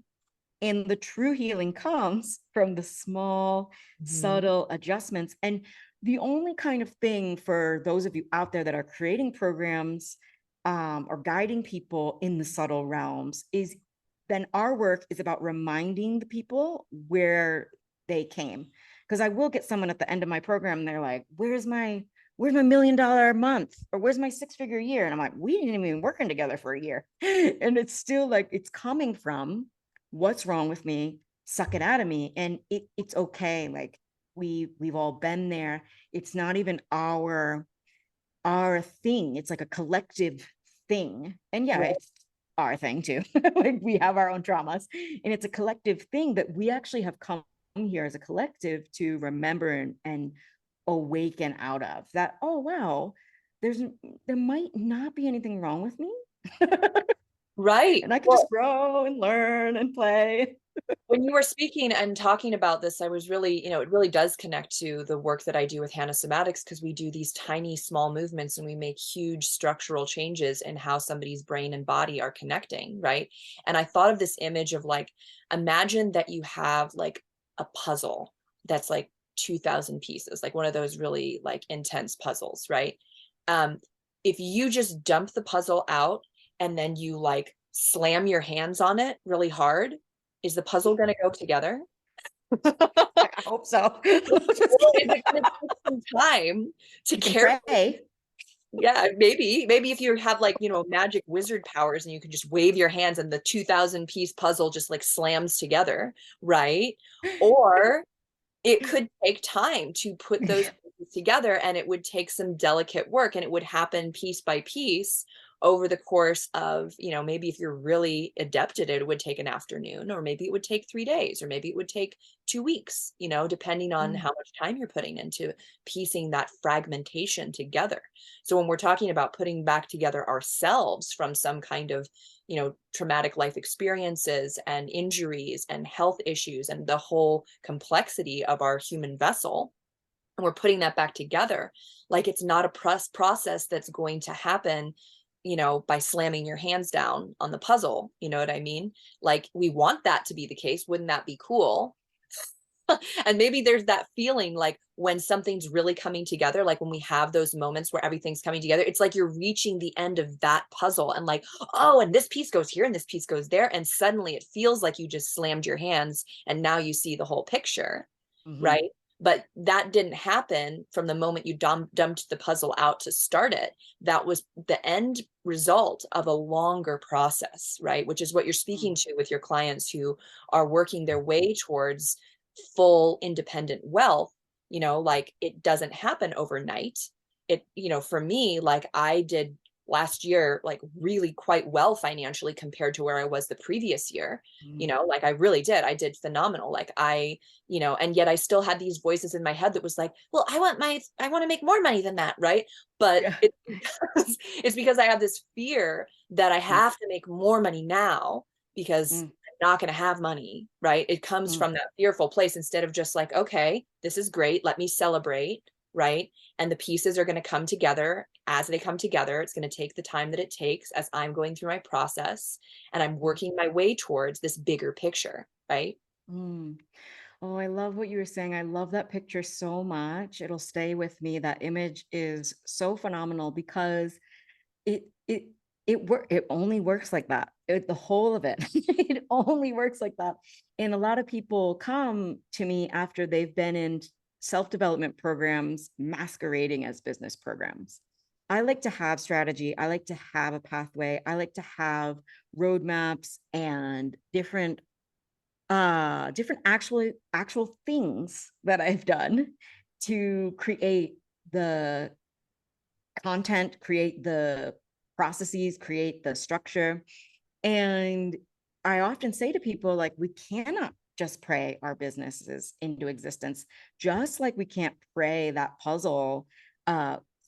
and the true healing comes from the small, Mhm. subtle adjustments. And the only kind of thing for those of you out there that are creating programs or guiding people in the subtle realms is then our work is about reminding the people where they came. Because I will get someone at the end of my program and they're like, where's my $1 million month? Or where's my 6-figure year? And I'm like, we didn't even working together for a year. And it's still like, it's coming from what's wrong with me, suck it out of me. And it's okay. Like we've all been there. It's not even our thing. It's like a collective thing. And yeah, Right. it's our thing too. Like we have our own traumas, and it's a collective thing that we actually have come here as a collective to remember and awaken out of. That, oh wow, there's there might not be anything wrong with me. Right. And I could Well, just grow and learn and play. when you were speaking and talking about this, I was really, it really does connect to the work that I do with Hannah Somatics, because we do these tiny, small movements and we make huge structural changes in how somebody's brain and body are connecting. Right. And I thought of this image of like, imagine that you have like a puzzle that's like 2,000 pieces, like one of those really like intense puzzles. Right. Um, if you just dump the puzzle out and then you like slam your hands on it really hard, is the puzzle going to go together? I hope so. Just Or kidding. is it gonna take some time to You can carefully, pray. yeah, maybe if you have like, magic wizard powers and you can just wave your hands and the 2000 piece puzzle just like slams together, right? Or it could take time to put those pieces together, and it would take some delicate work, and it would happen piece by piece over the course of, maybe if you're really adept at it, it would take an afternoon, or maybe it would take 3 days, or maybe it would take 2 weeks, depending on Mm, how much time you're putting into piecing that fragmentation together. So when we're talking about putting back together ourselves from some kind of, traumatic life experiences and injuries and health issues and the whole complexity of our human vessel, and we're putting that back together, like it's not a process that's going to happen, by slamming your hands down on the puzzle. You know what I mean? Like, we want that to be the case. Wouldn't that be cool? And maybe there's that feeling like when something's really coming together, like when we have those moments where everything's coming together, it's like you're reaching the end of that puzzle and like, oh, and this piece goes here and this piece goes there. And suddenly it feels like you just slammed your hands and now you see the whole picture, mhm, right? But that didn't happen from the moment you dumped the puzzle out to start it. That was the end result of a longer process, right? Which is what you're speaking mm, to with your clients who are working their way towards full independent wealth. Like, it doesn't happen overnight. For me, like, I did last year like really quite well financially compared to where I was the previous year. mm. Like, I did phenomenal. Like, and yet I still had these voices in my head that was like, well, I want to make more money than that, right? But Yeah. it's because I have this fear that I Mm, have to make more money now because mm, not going to have money, right? It comes mm, from that fearful place instead of just like, okay, this is great. Let me celebrate, right? And the pieces are going to come together as they come together. It's going to take the time that it takes as I'm going through my process and I'm mm, working my way towards this bigger picture, right? mm. Oh, I love what you were saying. I love that picture so much. It'll stay with me. That image is so phenomenal because it it it only works like that. The whole of it. It only works like that. And a lot of people come to me after they've been in self-development programs masquerading as business programs. I like to have strategy. I like to have a pathway. I like to have roadmaps and different actual things that I've done to create the content, create the processes, create the structure. And I often say to people, like, we cannot just pray our businesses into existence, just like we can't pray that puzzle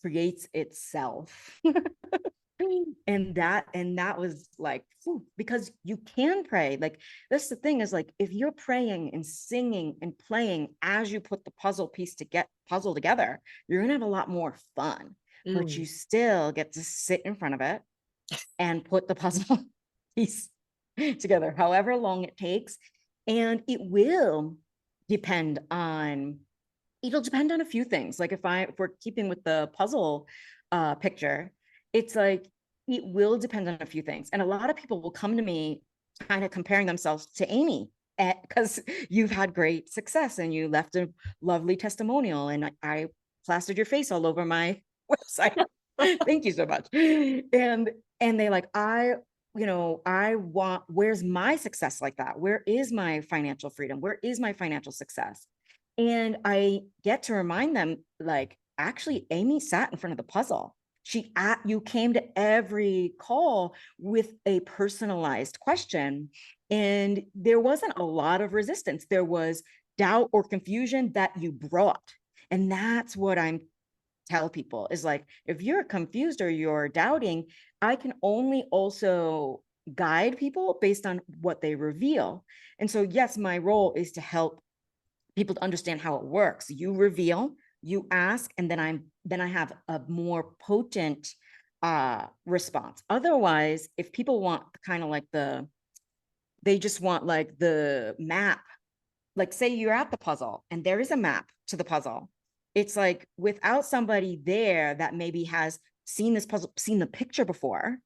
creates itself. And that was like, whew, because you can pray. Like, that's the thing, is like, if you're praying and singing and playing as you put the puzzle together, you're gonna have a lot more fun. But Mm. you still get to sit in front of it and put the puzzle piece together, however long it takes. And depend on it'll depend on a few things. Like, if we're keeping with the puzzle picture, it's like, it will depend on a few things. And a lot of people will come to me kind of comparing themselves to Amy, because you've had great success and you left a lovely testimonial, and I plastered your face all over my website. Thank you so much. And they like, I want, where's my success like that? Where is my financial freedom? Where is my financial success? And I get to remind them, like, actually, Amy sat in front of the puzzle. You came to every call with a personalized question, and there wasn't a lot of resistance. There was doubt or confusion that you brought. And that's what I'm tell people, is like, if you're confused or you're doubting, I can only also guide people based on what they reveal. And so, yes, my role is to help people to understand how it works. You reveal, you ask, and then I have a more potent response. Otherwise, if people want kind of like they just want like the map, like, say you're at the puzzle and there is a map to the puzzle. It's like, without somebody there that maybe has seen this puzzle, seen the picture before,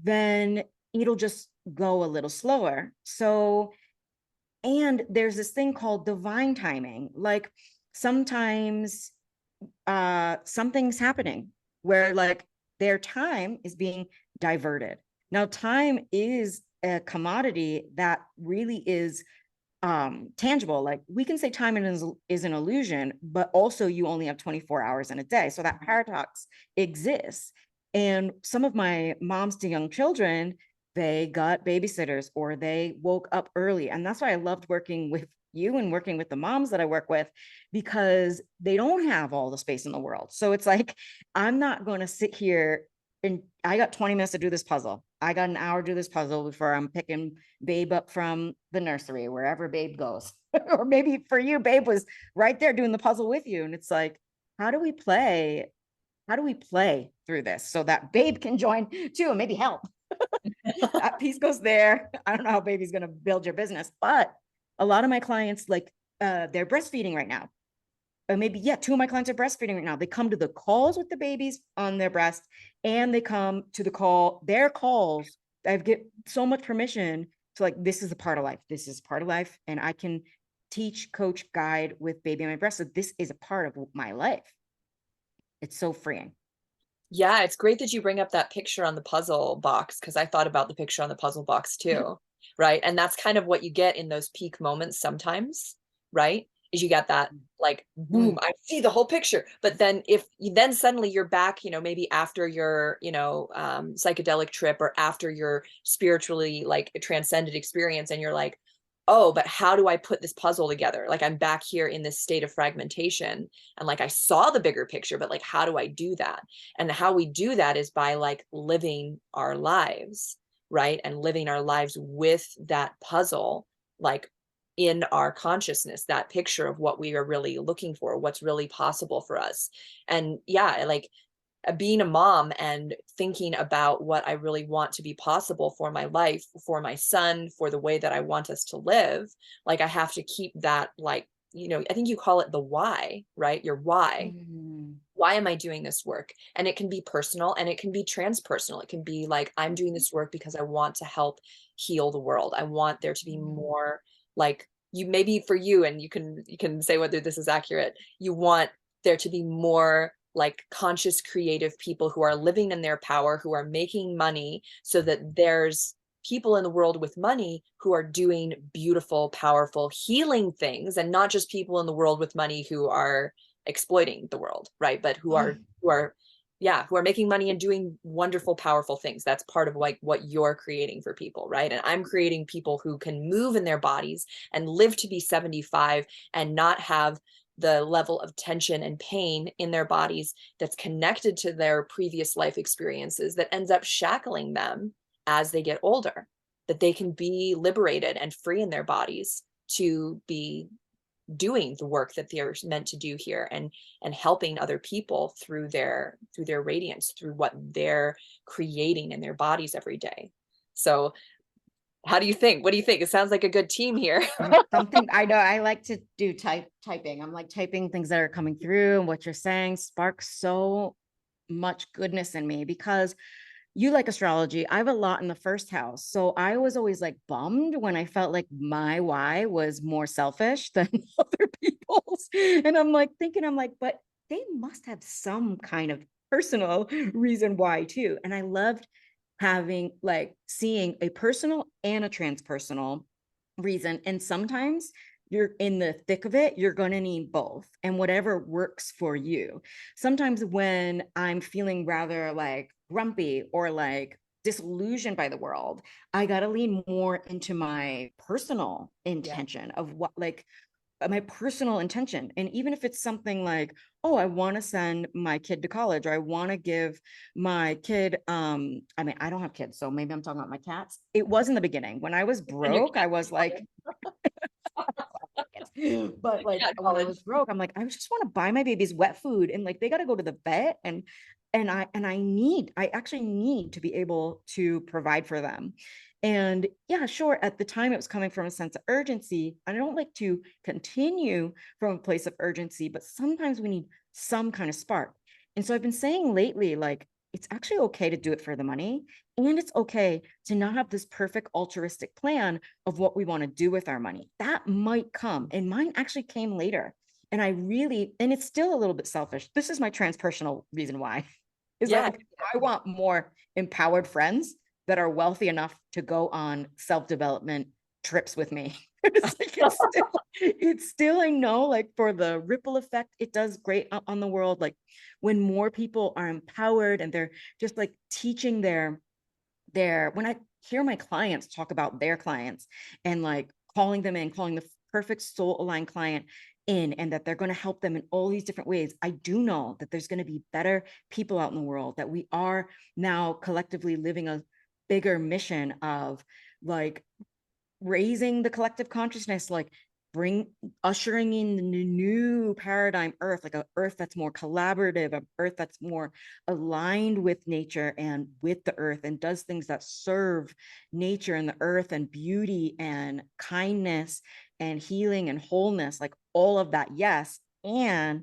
then it'll just go a little slower. So And there's this thing called divine timing. Like sometimes something's happening where like their time is being diverted. Now, time is a commodity that really is tangible. Like we can say time is an illusion, but also you only have 24 hours in a day. So that paradox exists. And some of my moms to young children, they got babysitters or they woke up early. And that's why I loved working with you and working with the moms that I work with, because they don't have all the space in the world. So it's like, I'm not going to sit here and I got 20 minutes to do this puzzle. I got an hour to do this puzzle before I'm picking Babe up from the nursery, wherever Babe goes. Or maybe for you, Babe was right there doing the puzzle with you. And it's like, how do we play? How do we play through this so that Babe can join too and maybe help? That piece goes there. I don't know how Baby's going to build your business, but a lot of my clients, like they're breastfeeding right now. Or maybe, yeah, two of my clients are breastfeeding right now. They come to the calls with the babies on their breast, and they come to their calls. I get so much permission to like, this is a part of life. This is part of life. And I can teach, coach, guide with baby on my breast. So this is a part of my life. It's so freeing. Yeah, it's great that you bring up that picture on the puzzle box, because I thought about the picture on the puzzle box too, right? And that's kind of what you get in those peak moments sometimes, right? Is you get that like boom, I see the whole picture. But then if you then suddenly you're back, maybe after your, psychedelic trip or after your spiritually like transcended experience, and you're like, oh, but how do I put this puzzle together? Like I'm back here in this state of fragmentation, and like I saw the bigger picture, but like how do I do that? And how we do that is by like living our lives, right? And living our lives with that puzzle, like in our consciousness, that picture of what we are really looking for, what's really possible for us. And yeah, like being a mom and thinking about what I really want to be possible for my life, for my son, for the way that I want us to live, like I have to keep that, like, I think you call it the why, right? Your why. Why am I doing this work? And it can be personal and it can be transpersonal. It can be like, I'm doing this work because I want to help heal the world. I want there to be more, like, you, maybe for you, and you can say whether this is accurate, you want there to be more like conscious creative people who are living in their power, who are making money, so that there's people in the world with money who are doing beautiful, powerful, healing things, and not just people in the world with money who are exploiting the world, right? But who are making money and doing wonderful, powerful things. That's part of like what you're creating for people, right? And I'm creating people who can move in their bodies and live to be 75 and not have the level of tension and pain in their bodies that's connected to their previous life experiences that ends up shackling them as they get older, that they can be liberated and free in their bodies to be doing the work that they're meant to do here, and helping other people through their radiance, through what they're creating in their bodies every day. So how do you think? What do you think? It sounds like a good team here. Something I know I like to do typing. I'm like typing things that are coming through, and what you're saying sparks so much goodness in me, because you like astrology. I have a lot in the first house. So I was always like bummed when I felt like my why was more selfish than other people's. And I'm like thinking, but they must have some kind of personal reason why too. And I loved having like seeing a personal and a transpersonal reason. And sometimes you're in the thick of it, you're going to need both, and whatever works for you. Sometimes when I'm feeling rather like grumpy or like disillusioned by the world, I got to lean more into my personal intention of what, like, my personal intention. And even if it's something like, oh, I want to send my kid to college, or I want to give my kid, I mean, I don't have kids, so maybe I'm talking about my cats. It was in the beginning when I was broke, I was like, but like when I was broke, I'm like, I just want to buy my babies wet food, and like they got to go to the vet, and I actually need to be able to provide for them. And yeah, sure, at the time it was coming from a sense of urgency. I don't like to continue from a place of urgency, but sometimes we need some kind of spark. And so I've been saying lately, like, it's actually okay to do it for the money. And it's okay to not have this perfect altruistic plan of what we want to do with our money. That might come. And mine actually came later. And and it's still a little bit selfish. This is my transpersonal reason why, is Yeah. that I want more empowered friends that are wealthy enough to go on self-development trips with me. It's still, I know, like for the ripple effect, it does great on the world. Like when more people are empowered and they're just like teaching when I hear my clients talk about their clients and like calling them in, calling the perfect soul aligned client in, and that they're going to help them in all these different ways, I do know that there's going to be better people out in the world, that we are now collectively living a bigger mission of like raising the collective consciousness, like ushering in the new paradigm earth, like a earth that's more collaborative, a earth that's more aligned with nature and with the earth, and does things that serve nature and the earth and beauty and kindness and healing and wholeness, like all of that. Yes. And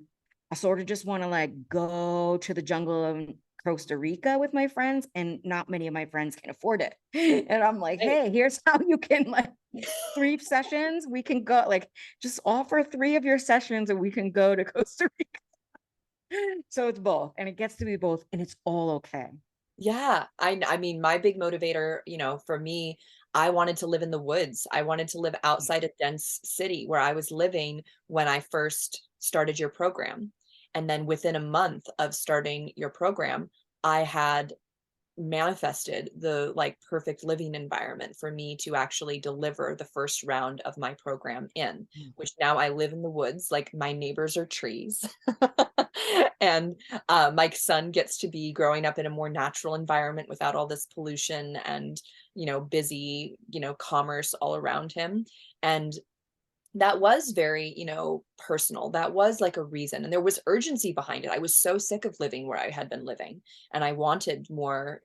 I sort of just want to like go to the jungle of Costa Rica with my friends, and not many of my friends can afford it. And I'm like, Right. hey, here's how you can like 3 sessions. We can go, like, just offer 3 of your sessions and we can go to Costa Rica. So it's both, and it gets to be both, and it's all okay. Yeah, I mean, my big motivator, for me, I wanted to live in the woods. I wanted to live outside a dense city where I was living when I first started your program. And then within a month of starting your program, I had manifested the like perfect living environment for me to actually deliver the first round of my program in, which now I live in the woods, like my neighbors are trees. And my son gets to be growing up in a more natural environment without all this pollution and busy commerce all around him. And that was very personal. That was like a reason, and there was urgency behind it. I was so sick of living where I had been living, and I wanted more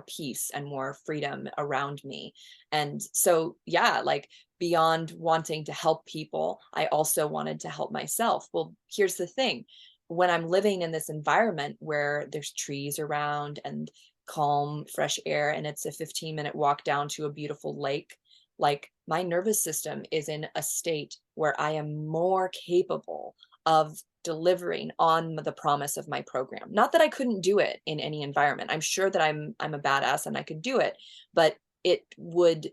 peace and more freedom around me. And so yeah, like beyond wanting to help people, I also wanted to help myself. Well, here's the thing: when I'm living in this environment where there's trees around and calm fresh air, and it's a 15-minute walk down to a beautiful lake, like my nervous system is in a state where I am more capable of delivering on the promise of my program. Not that I couldn't do it in any environment. I'm sure that I'm a badass and I could do it, but it would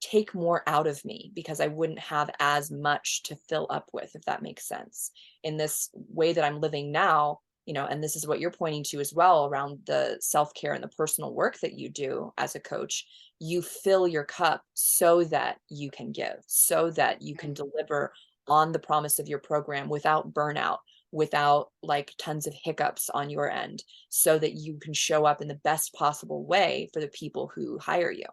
take more out of me because I wouldn't have as much to fill up with, if that makes sense. In this way that I'm living now, and this is what you're pointing to as well around the self-care and the personal work that you do as a coach, you fill your cup so that you can give, so that you can deliver on the promise of your program without burnout, without like tons of hiccups on your end, so that you can show up in the best possible way for the people who hire you.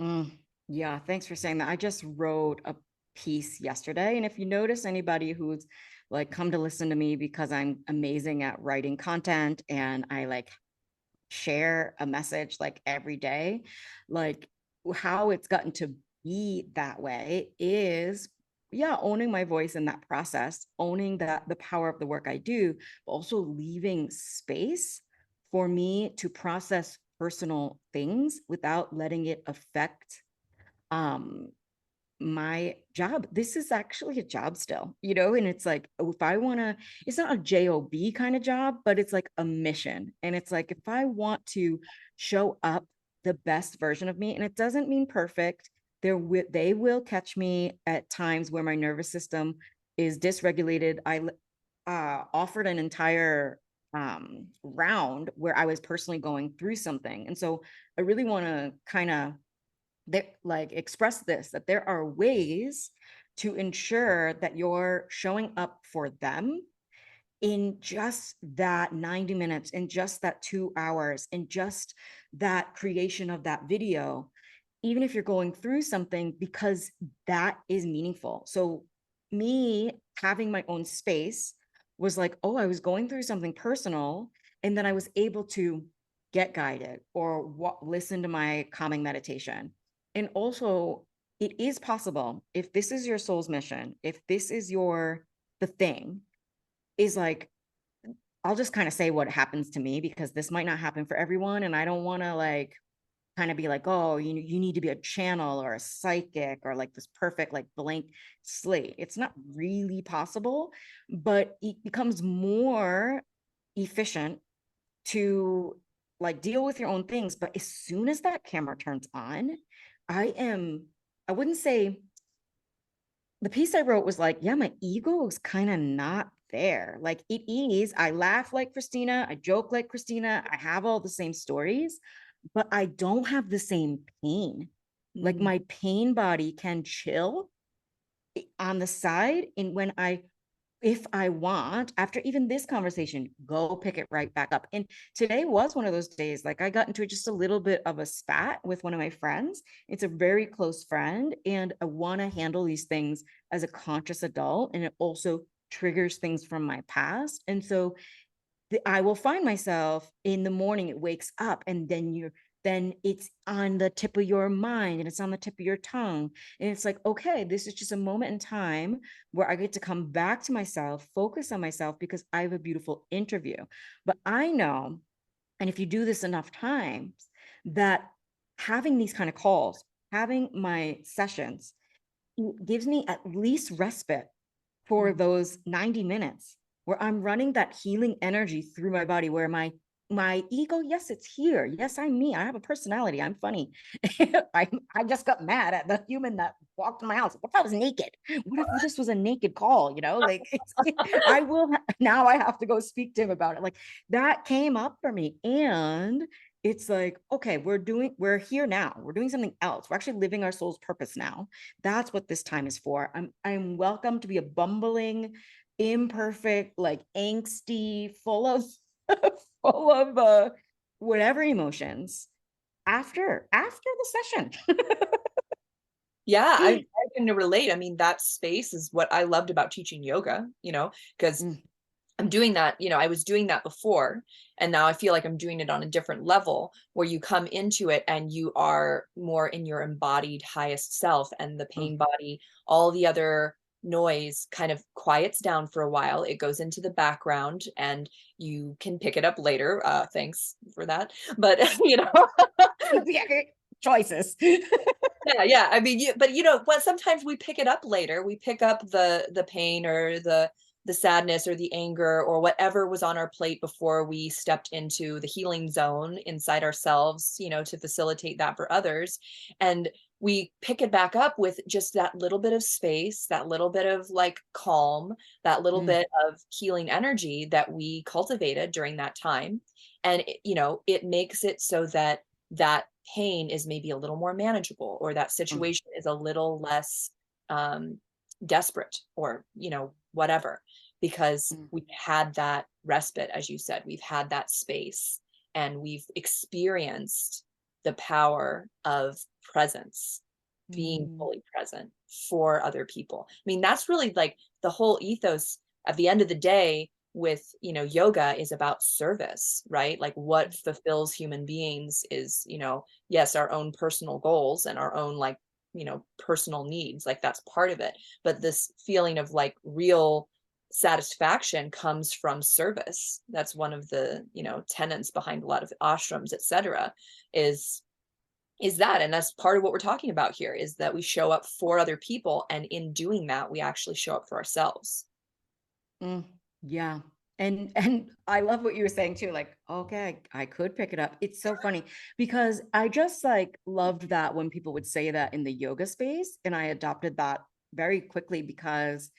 Mm, yeah, thanks for saying that. I just wrote a piece yesterday, and if you notice anybody who's like come to listen to me because I'm amazing at writing content and I like share a message like every day, like how it's gotten to be that way is, yeah, owning my voice in that process, owning that the power of the work I do, but also leaving space for me to process personal things without letting it affect um my job. This is actually a job still, and it's like, if I want to, it's not a job kind of job, but it's like a mission. And it's like, if I want to show up the best version of me, and it doesn't mean perfect, they will catch me at times where my nervous system is dysregulated. I offered an entire round where I was personally going through something. And so I really want to kind of like express this, that there are ways to ensure that you're showing up for them in just that 90 minutes, in just that 2 hours, in just that creation of that video, even if you're going through something, because that is meaningful. So me having my own space was like, oh, I was going through something personal, and then I was able to get guided or listen to my calming meditation. And also, it is possible, if this is your soul's mission, if this is the thing, is like I'll just kind of say what happens to me, because this might not happen for everyone. And I don't want to like kind of be like, oh, you need to be a channel or a psychic or like this perfect, like blank slate. It's not really possible, but it becomes more efficient to like deal with your own things. But as soon as that camera turns on, I wouldn't say, the piece I wrote was like, yeah, my ego is kind of not there. Like it is. I laugh like Christina. I joke like Christina. I have all the same stories, but I don't have the same pain. Like Mm. my pain body can chill on the side. And when if I want, after even this conversation, go pick it right back up. And today was one of those days, like I got into just a little bit of a spat with one of my friends. It's a very close friend, and I want to handle these things as a conscious adult. And it also triggers things from my past. And so I will find myself in the morning, it wakes up, and then it's on the tip of your mind and it's on the tip of your tongue. And it's like, okay, this is just a moment in time where I get to come back to myself, focus on myself, because I have a beautiful interview. But I know, and if you do this enough times, that having these kind of calls, having my sessions, gives me at least respite for Mm. those 90 minutes where I'm running that healing energy through my body, where my ego, yes, it's here. Yes, I'm me. I have a personality. I'm funny. I just got mad at the human that walked in my house. What if I was naked? What if this was a naked call? Like I will now I have to go speak to him about it. Like that came up for me. And it's like, okay, we're here now. We're doing something else. We're actually living our soul's purpose now. That's what this time is for. I'm welcome to be a bumbling, imperfect, like angsty, full of full of whatever emotions after the session. Yeah, I can relate. I mean, that space is what I loved about teaching yoga, because Mm, I'm doing that, I was doing that before, and now I feel like I'm doing it on a different level where you come into it and you are more in your embodied highest self, and the mm, pain body, all the other noise kind of quiets down for a while. It goes into the background and you can pick it up later. Thanks for that. But, yeah, choices. yeah, yeah. I mean, but what? Sometimes we pick it up later. We pick up the pain or the sadness or the anger or whatever was on our plate before we stepped into the healing zone inside ourselves, to facilitate that for others. And we pick it back up with just that little bit of space, that little bit of like calm, that little Mm, bit of healing energy that we cultivated during that time. And it makes it so that that pain is maybe a little more manageable, or that mm, situation is a little less um, desperate, or whatever, because mm, we've had that respite, as you said, we've had that space, and we've experienced the power of presence, being mm, fully present for other people. I mean, that's really like the whole ethos at the end of the day with yoga is about service, right? Like what fulfills human beings is yes, our own personal goals and our own like personal needs, like that's part of it, but this feeling of like real satisfaction comes from service. That's one of the tenets behind a lot of ashrams, etc. is that, and that's part of what we're talking about here, is that we show up for other people, and in doing that we actually show up for ourselves. mm. Yeah. And I love what you were saying too. Like, okay, I could pick it up. It's so funny because I just like loved that when people would say that in the yoga space. And I adopted that very quickly because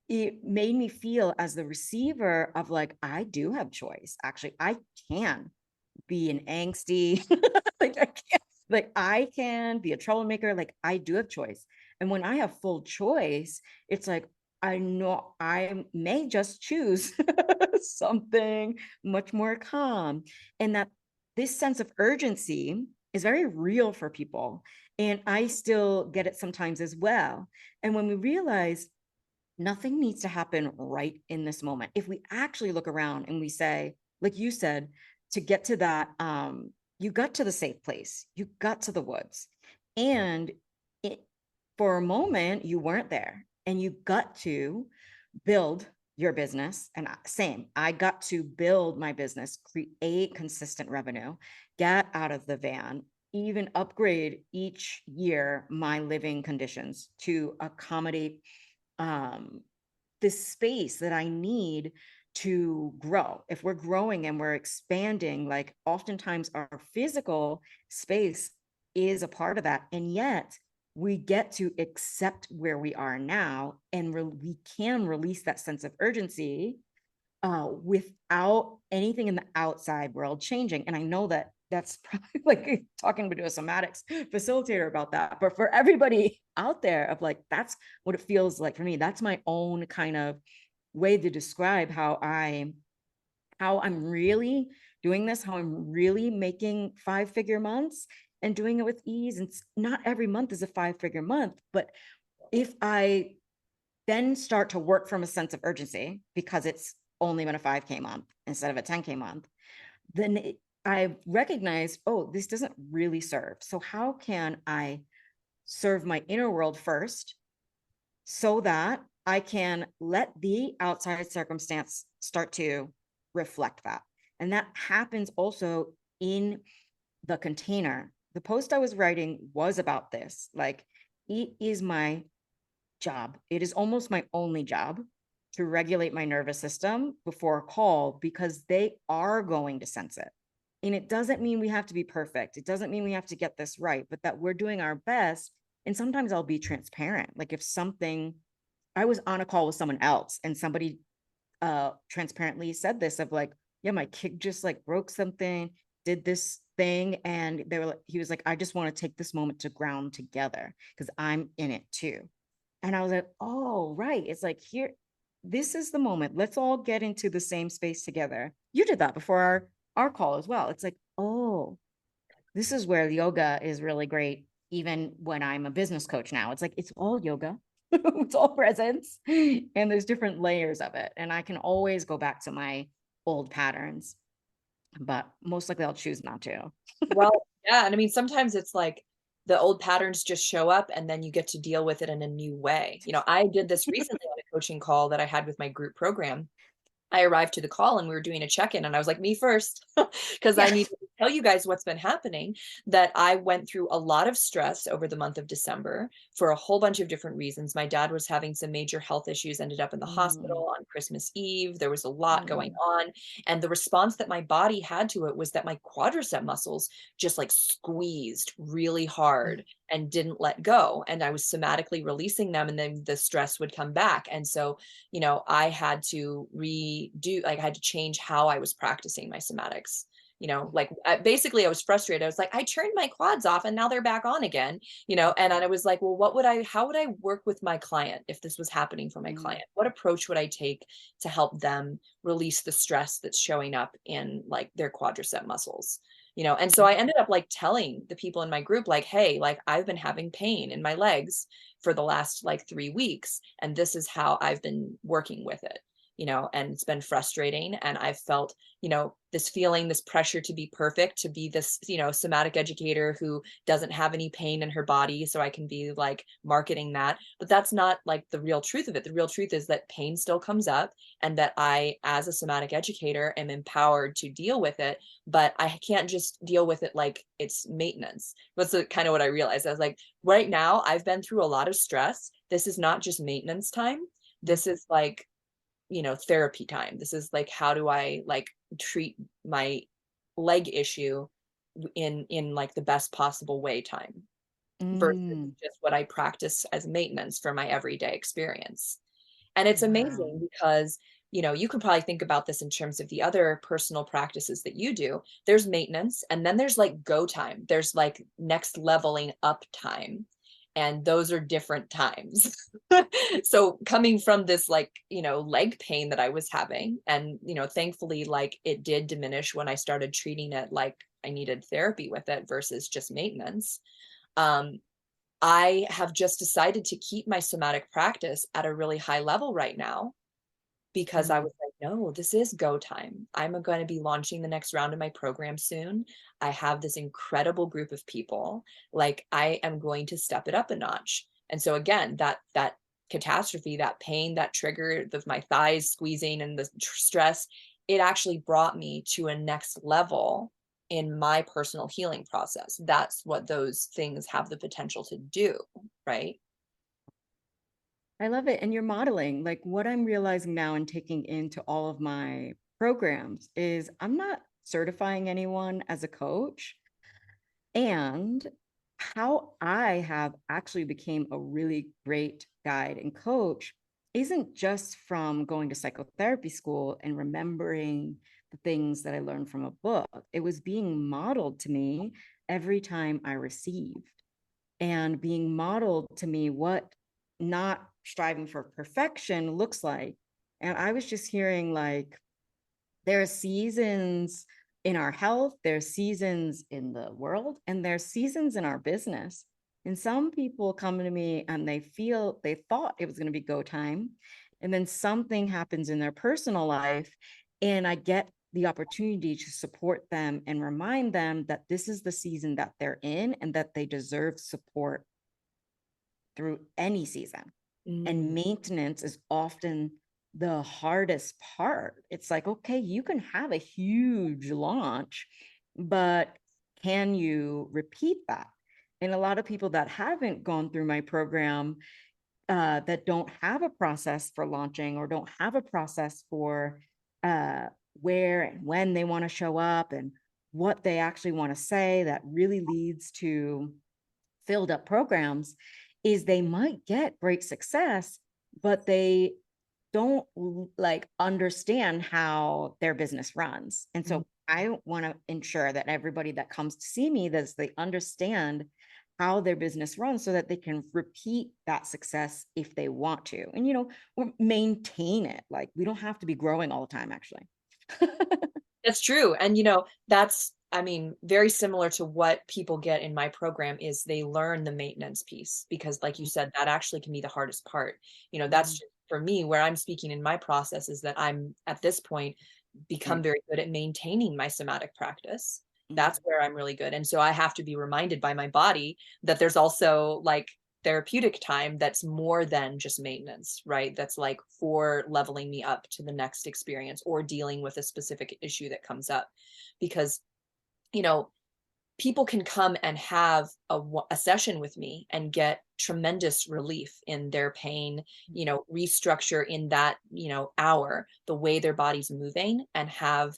it made me feel as the receiver of like, I do have choice. Actually, I can be an angsty, like I can be a troublemaker. Like I do have choice. And when I have full choice, it's like, I know I may just choose something much more calm. And that this sense of urgency is very real for people. And I still get it sometimes as well. And when we realize nothing needs to happen right in this moment, if we actually look around and we say, like you said, to get to that, you got to the safe place, you got to the woods, and it, for a moment you weren't there, and you got to build your business. And same, I got to build my business, create consistent revenue, get out of the van, even upgrade each year my living conditions to accommodate um, this space that I need to grow. If we're growing and we're expanding, like oftentimes our physical space is a part of that. And yet we get to accept where we are now, and we can release that sense of urgency without anything in the outside world changing. And I know that that's probably like talking to a somatics facilitator about that, but for everybody out there, of like, that's what it feels like for me. That's my own kind of way to describe how I'm really doing this, how I'm really making 5-figure months and doing it with ease. And not every month is a 5-figure month, but if I then start to work from a sense of urgency because it's only been a 5K month instead of a 10K month, then I recognize, oh, this doesn't really serve. So how can I serve my inner world first so that I can let the outside circumstance start to reflect that? And that happens also in the container. The post I was writing was about this. Like, it is my job. It is almost my only job to regulate my nervous system before a call, because they are going to sense it. And it doesn't mean we have to be perfect. It doesn't mean we have to get this right, but that we're doing our best. And sometimes I'll be transparent. Like if something, I was on a call with someone else and somebody transparently said this of like, yeah, my kid just like broke something, did this thing. And he was like, I just want to take this moment to ground together because I'm in it too. And I was like, oh, right. It's like, here, this is the moment. Let's all get into the same space together. You did that before our call as well. It's like, oh, this is where yoga is really great. Even when I'm a business coach now, it's like, it's all yoga. It's all presence. And there's different layers of it. And I can always go back to my old patterns, but most likely I'll choose not to. Well, yeah, and I mean, sometimes it's like the old patterns just show up and then you get to deal with it in a new way. I did this recently on a coaching call that I had with my group program. I arrived to the call and we were doing a check-in and I was like, me first, because I Yeah. need to tell you guys what's been happening, that I went through a lot of stress over the month of December for a whole bunch of different reasons. My dad was having some major health issues, ended up in the Mm, hospital on Christmas Eve. There was a lot going mm, on. And the response that my body had to it was that my quadricep muscles just like squeezed really hard and didn't let go. And I was somatically releasing them and then the stress would come back. And so I had to like I had to change how I was practicing my somatics. Like basically I was frustrated. I was like, I turned my quads off and now they're back on again, and I was like, well, how would I work with my client if this was happening for my mm, client? What approach would I take to help them release the stress that's showing up in like their quadricep muscles? And so I ended up like telling the people in my group, like, hey, like I've been having pain in my legs for the last like 3 weeks. And this is how I've been working with it, and it's been frustrating. And I've felt, this feeling, this pressure to be perfect, to be this, somatic educator who doesn't have any pain in her body. So I can be like marketing that. But that's not like the real truth of it. The real truth is that pain still comes up and that I, as a somatic educator, am empowered to deal with it. But I can't just deal with it like it's maintenance. That's kind of what I realized. I was like, right now I've been through a lot of stress. This is not just maintenance time. mm, This is like, therapy time. This is like, how do I like treat my leg issue in like the best possible way time versus mm. just what I practice as maintenance for my everyday experience. And it's Wow. amazing because, you can probably think about this in terms of the other personal practices that you do. There's maintenance, and then there's like go time. There's like next leveling up time. And those are different times. So coming from this like, leg pain that I was having, and, thankfully, like it did diminish when I started treating it like I needed therapy with it versus just maintenance. Um, I have just decided to keep my somatic practice at a really high level right now because I Mm, was like, no, this is go time. I'm going to be launching the next round of my program soon. I have this incredible group of people. Like I am going to step it up a notch. And so again, that catastrophe, that pain, that trigger of my thighs squeezing and the stress, it actually brought me to a next level in my personal healing process. That's what those things have the potential to do, right? I love it. And you're modeling. Like what I'm realizing now and taking into all of my programs is I'm not certifying anyone as a coach. And how I have actually became a really great guide and coach isn't just from going to psychotherapy school and remembering the things that I learned from a book. It was being modeled to me every time I received, and being modeled to me what not striving for perfection looks like. And I was just hearing like, there are seasons in our health, there's seasons in the world, and there's seasons in our business. And some people come to me and they feel they thought it was going to be go time. And then something happens in their personal life. And I get the opportunity to support them and remind them that this is the season that they're in and that they deserve support through any season. And Mm, maintenance is often the hardest part. It's like, okay, you can have a huge launch, but can you repeat that? And a lot of people that haven't gone through my program, that don't have a process for launching or don't have a process for uh, where and when they want to show up and what they actually want to say, that really leads to filled up programs, is they might get great success, but they don't like understand how their business runs. And mm. so I want to ensure that everybody that comes to see me, that they understand how their business runs so that they can repeat that success if they want to. And, or maintain it. Like we don't have to be growing all the time, actually. That's true. And that's, I mean, very similar to what people get in my program is they learn the maintenance piece because like you said, that actually can be the hardest part. That's Mhm. just for me where I'm speaking in my process is that I'm at this point become Right. very good at maintaining my somatic practice. That's Mhm. where I'm really good. And so I have to be reminded by my body that there's also like therapeutic time that's more than just maintenance, right? That's like for leveling me up to the next experience or dealing with a specific issue that comes up. Because, you know, people can come and have a session with me and get tremendous relief in their pain, restructure in that, hour, the way their body's moving and have,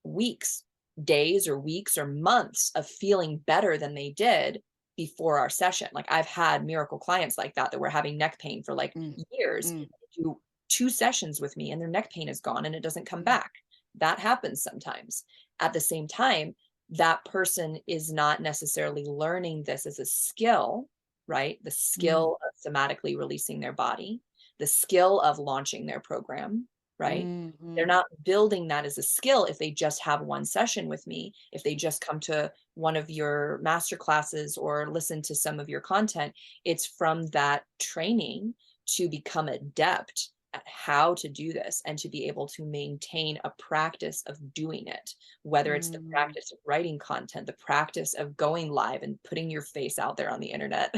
weeks, days or weeks or months of feeling better than they did before our session. Like I've had miracle clients like that were having neck pain for like Mm, years, mm, do 2 sessions with me and their neck pain is gone and it doesn't come mm, back. That happens sometimes. At the same time, that person is not necessarily learning this as a skill, right? The mm, skill of somatically releasing their body, the skill of launching their program, right? They're mhm. not building that as a skill if they just have one session with me, if they just come to one of your master classes or listen to some of your content. It's from that training to become adept at how to do this and to be able to maintain a practice of doing it, whether it's the Mm, practice of writing content, the practice of going live and putting your face out there on the internet,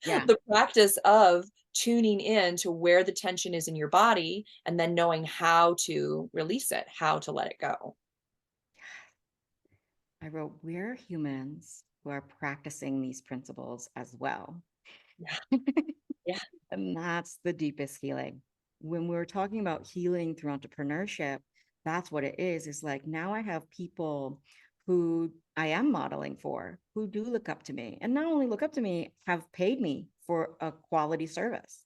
yeah, the practice of tuning in to where the tension is in your body and then knowing how to release it, how to let it go. I wrote, we're humans who are practicing these principles as well. Yeah. Yeah. And that's the deepest healing. When we're talking about healing through entrepreneurship, that's what it is. It's like now I have people who I am modeling for, who do look up to me, and not only look up to me, have paid me for a quality service.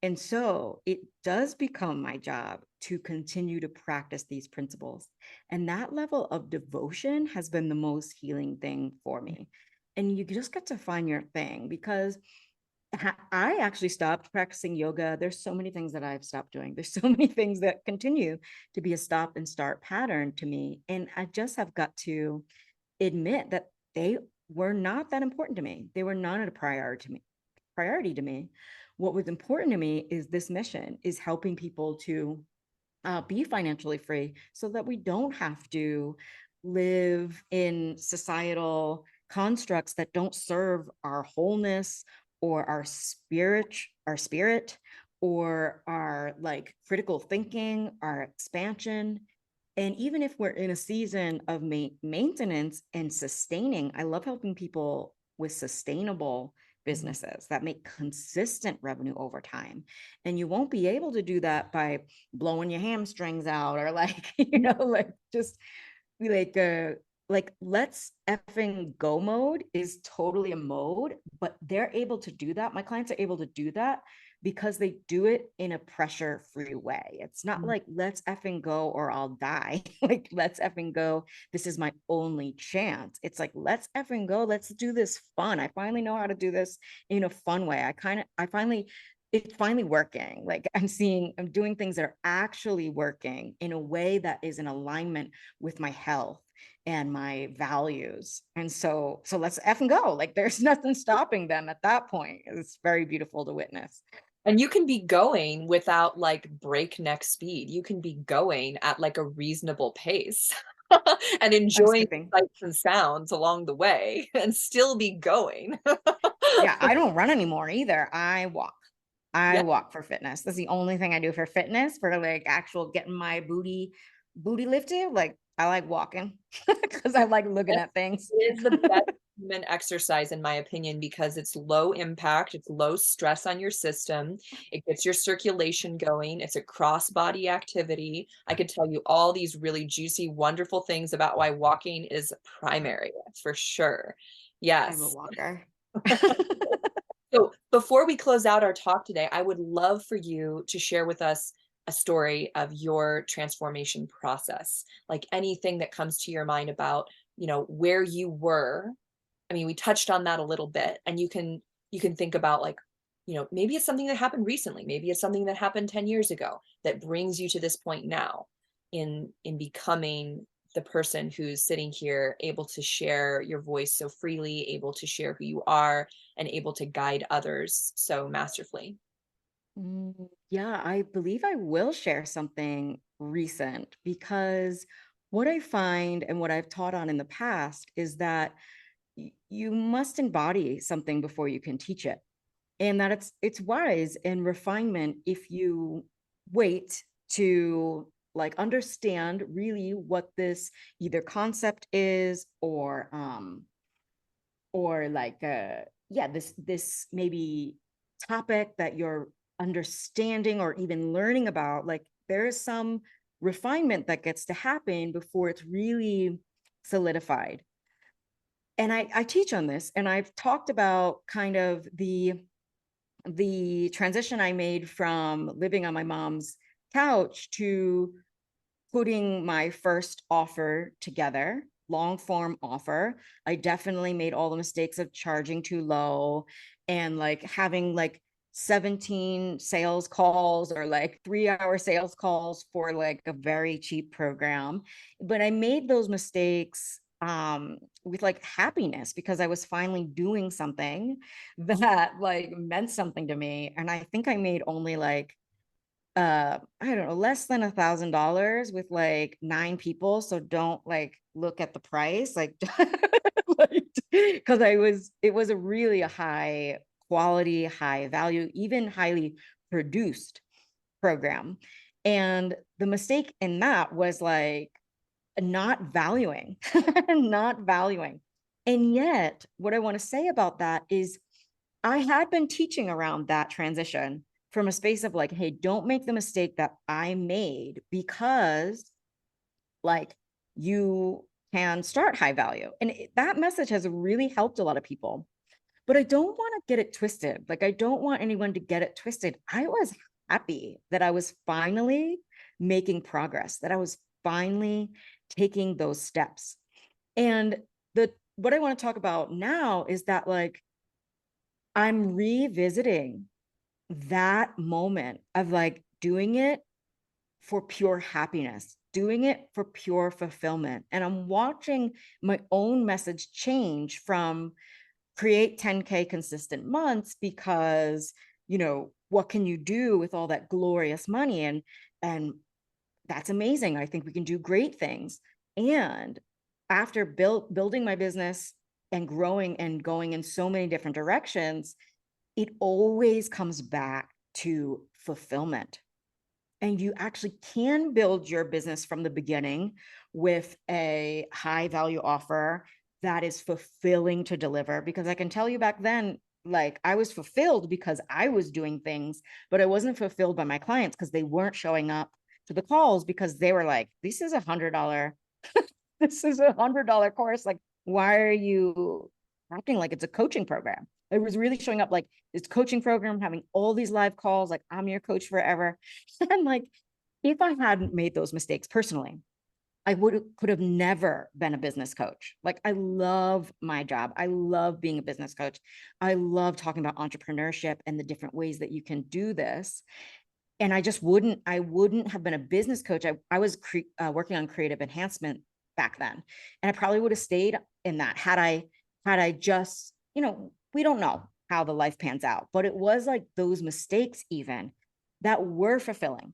And so it does become my job to continue to practice these principles. And that level of devotion has been the most healing thing for me. And you just get to find your thing because I actually stopped practicing yoga. There's so many things that I've stopped doing. There's so many things that continue to be a stop and start pattern to me. And I just have got to admit that they were not that important to me. They were not a priority to me. What was important to me is this mission is helping people to be financially free so that we don't have to live in societal constructs that don't serve our wholeness or our spirit, or our like critical thinking, our expansion. And even if we're in a season of maintenance and sustaining, I love helping people with sustainable Mhm. businesses that make consistent revenue over time. And you won't be able to do that by blowing your hamstrings out or like, like just like let's effing go mode is totally a mode, but they're able to do that. My clients are able to do that because they do it in a pressure free way. It's not Mhm. like let's effing go or I'll die. Like let's effing go. This is my only chance. It's like let's effing go. Let's do this fun. I finally know how to do this in a fun way. It's finally working. Like I'm doing things that are actually working in a way that is in alignment with my health and my values. And so let's effing go. Like there's nothing stopping them at that point. It's very beautiful to witness. And you can be going without like breakneck speed. You can be going at like a reasonable pace and I'm enjoying skipping. sights and sounds along the way and still be going. Yeah, I don't run anymore either. I walk. I Yeah. walk for fitness. That's the only thing I do for fitness, for like actual getting my booty lifted. Like I like walking because I like looking It at things. is the best human exercise, in my opinion, because it's low impact, it's low stress on your system, it gets your circulation going, it's a cross body activity. I could tell you all these really juicy, wonderful things about why walking is primary, for sure. I'm a Yes. walker. So before we close out our talk today, I would love for you to share with us a story of your transformation process, like anything that comes to your mind about, where you were. I mean, we touched on that a little bit, and you can think about like, maybe it's something that happened recently, maybe it's something that happened 10 years ago that brings you to this point now in becoming the person who's sitting here able to share your voice so freely, able to share who you are, and able to guide others so masterfully. Yeah, I believe I will share something recent because what I find and what I've taught on in the past is that you must embody something before you can teach it. And that it's wise and refinement if you wait to like understand really what this either concept is or like yeah, this maybe topic that you're understanding or even learning about. Like there is some refinement that gets to happen before it's really solidified. And I teach on this, and I've talked about kind of the transition I made from living on my mom's couch to putting my first offer together, long form offer. I definitely made all the mistakes of charging too low and like having like 17 sales calls or like 3-hour sales calls for like a very cheap program. But I made those mistakes with like happiness because I was finally doing something that like meant something to me. And I think I made only like I don't know, less than $1,000 with like 9 people. So don't like look at the price, like, like because it was a really a high quality, high value, even highly produced program. And the mistake in that was like not valuing, not valuing. And yet, what I want to say about that is I had been teaching around that transition from a space of like, hey, don't make the mistake that I made because like you can start high value. And that message has really helped a lot of people. But I don't want to get it twisted. Like, I don't want anyone to get it twisted. I was happy that I was finally making progress, that I was finally taking those steps. And what I want to talk about now is that like I'm revisiting that moment of like doing it for pure happiness, doing it for pure fulfillment. And I'm watching my own message change from create 10K consistent months because, what can you do with all that glorious money? And that's amazing. I think we can do great things. And after building my business and growing and going in so many different directions, it always comes back to fulfillment. And you actually can build your business from the beginning with a high value offer that is fulfilling to deliver. Because I can tell you back then, like I was fulfilled because I was doing things, but I wasn't fulfilled by my clients because they weren't showing up to the calls because they were like, this is $100, this is $100 course. Like, why are you acting like it's a coaching program? It was really showing up like this coaching program, having all these live calls, like I'm your coach forever. And like, if I hadn't made those mistakes personally, I could have never been a business coach. Like I love my job. I love being a business coach. I love talking about entrepreneurship and the different ways that you can do this. And I wouldn't have been a business coach. I was working on creative enhancement back then. And I probably would have stayed in that had I just, we don't know how the life pans out, but it was like those mistakes even that were fulfilling.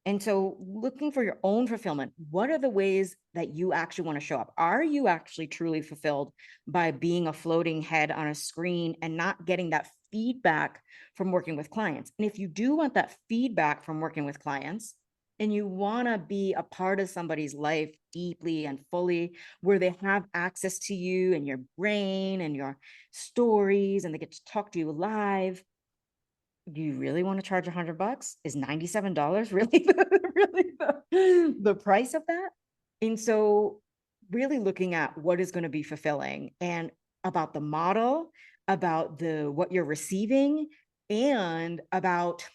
And so looking for your own fulfillment, what are the ways that you actually want to show up? Are you actually truly fulfilled by being a floating head on a screen and not getting that feedback from working with clients? And if you do want that feedback from working with clients and you want to be a part of somebody's life deeply and fully, where they have access to you and your brain and your stories and they get to talk to you live, do you really want to charge $100? Is $97 really the price of that? And so really looking at what is going to be fulfilling and about the model, about the what you're receiving, and about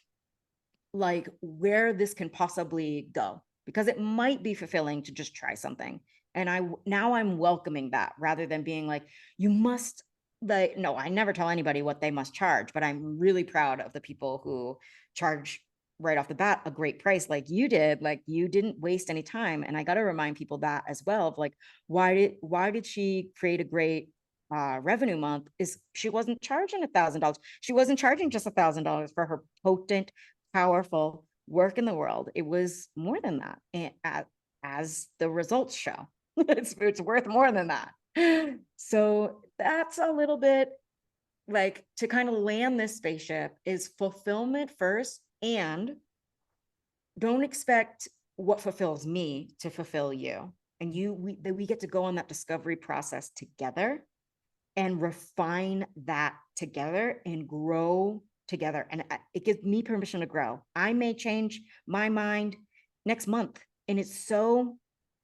like where this can possibly go, because it might be fulfilling to just try something. And I'm welcoming that rather than being like, you must, like, no, I never tell anybody what they must charge, but I'm really proud of the people who charge right off the bat a great price like you did. Like you didn't waste any time. And I got to remind people that as well, of like, why did she create a great revenue month? Is she wasn't charging $1,000. She wasn't charging just $1,000 for her potent, powerful work in the world. It was more than that. And as the results show, it's worth more than that. So that's a little bit like to kind of land this spaceship is fulfillment first, and don't expect what fulfills me to fulfill you. And we get to go on that discovery process together and refine that together and grow together. And it gives me permission to grow. I may change my mind next month, and it's so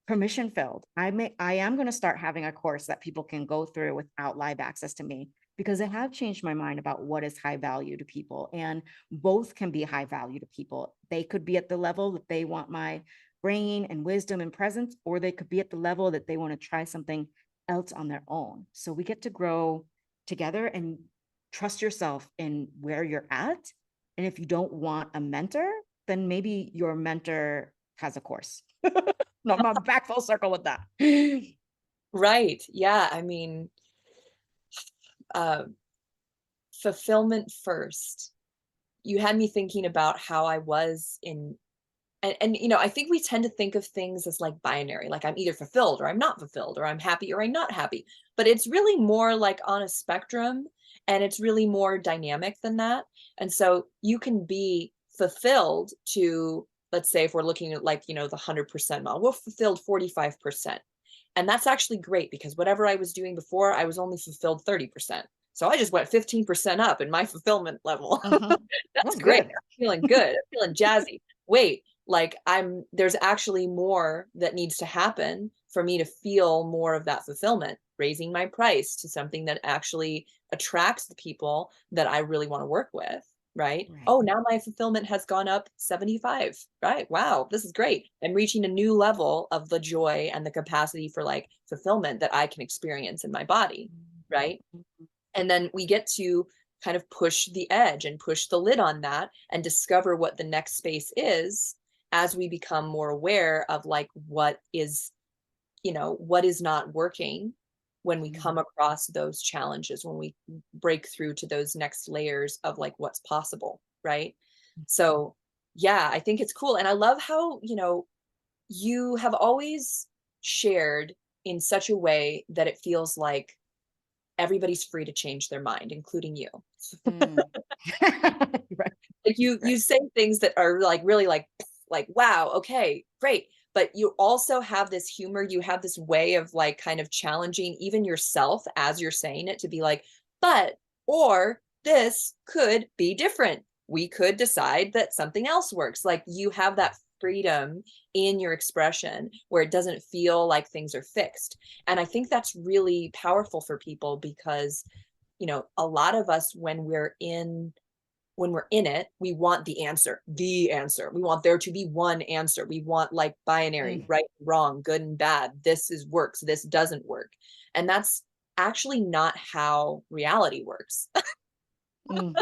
permission filled. I am going to start having a course that people can go through without live access to me, because I have changed my mind about what is high value to people, and both can be high value to people. They could be at the level that they want my brain and wisdom and presence, or they could be at the level that they want to try something else on their own. So we get to grow together and trust yourself in where you're at. And if you don't want a mentor, then maybe your mentor has a course. No, I'm back full circle with that. Right. Yeah. I mean, uh, fulfillment first. You had me thinking about how I was in, and I think we tend to think of things as like binary, like I'm either fulfilled or I'm not fulfilled, or I'm happy or I'm not happy. But it's really more like on a spectrum, and it's really more dynamic than that. And so you can be fulfilled to, let's say, if we're looking at like, the 100% model, we're fulfilled 45%. And that's actually great, because whatever I was doing before, I was only fulfilled 30%. So I just went 15% up in my fulfillment level. Uh-huh. That's That's great. good. I'm feeling good. I'm feeling jazzy. Wait, like there's actually more that needs to happen for me to feel more of that fulfillment, raising my price to something that actually attracts the people that I really want to work with. Right. Right. Oh, now my fulfillment has gone up 75. Right. Wow. This is great. I'm reaching a new level of the joy and the capacity for like fulfillment that I can experience in my body. Right. And then we get to kind of push the edge and push the lid on that and discover what the next space is as we become more aware of like what is not working when we come across those challenges, when we break through to those next layers of like what's possible, right? So yeah, I think it's cool. And I love how, you have always shared in such a way that it feels like everybody's free to change their mind, including you. Mm. Right, Like you right. say things that are like really like wow, okay, great. But you also have this humor, you have this way of like kind of challenging even yourself as you're saying it to be like, but or this could be different. We could decide that something else works. Like you have that freedom in your expression where it doesn't feel like things are fixed. And I think that's really powerful for people because, a lot of us when we're in it, we want the answer, the answer. We want there to be one answer. We want like binary, Mm, right, wrong, good and bad. This is works, this doesn't work. And that's actually not how reality works. mm,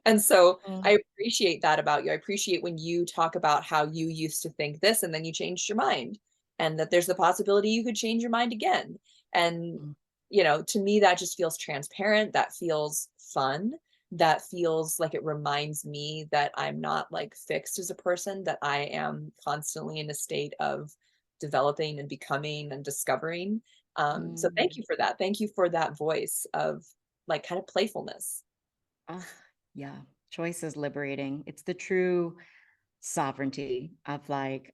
And so mm, I appreciate that about you. I appreciate when you talk about how you used to think this and then you changed your mind and that there's the possibility you could change your mind again. And, mm, to me, that just feels transparent. That feels fun. That feels like it reminds me that I'm not like fixed as a person, that I am constantly in a state of developing and becoming and discovering. So thank mm. you for that. Thank you for that voice of like kind of playfulness. Ah, yeah, choice is liberating. It's the true sovereignty of like,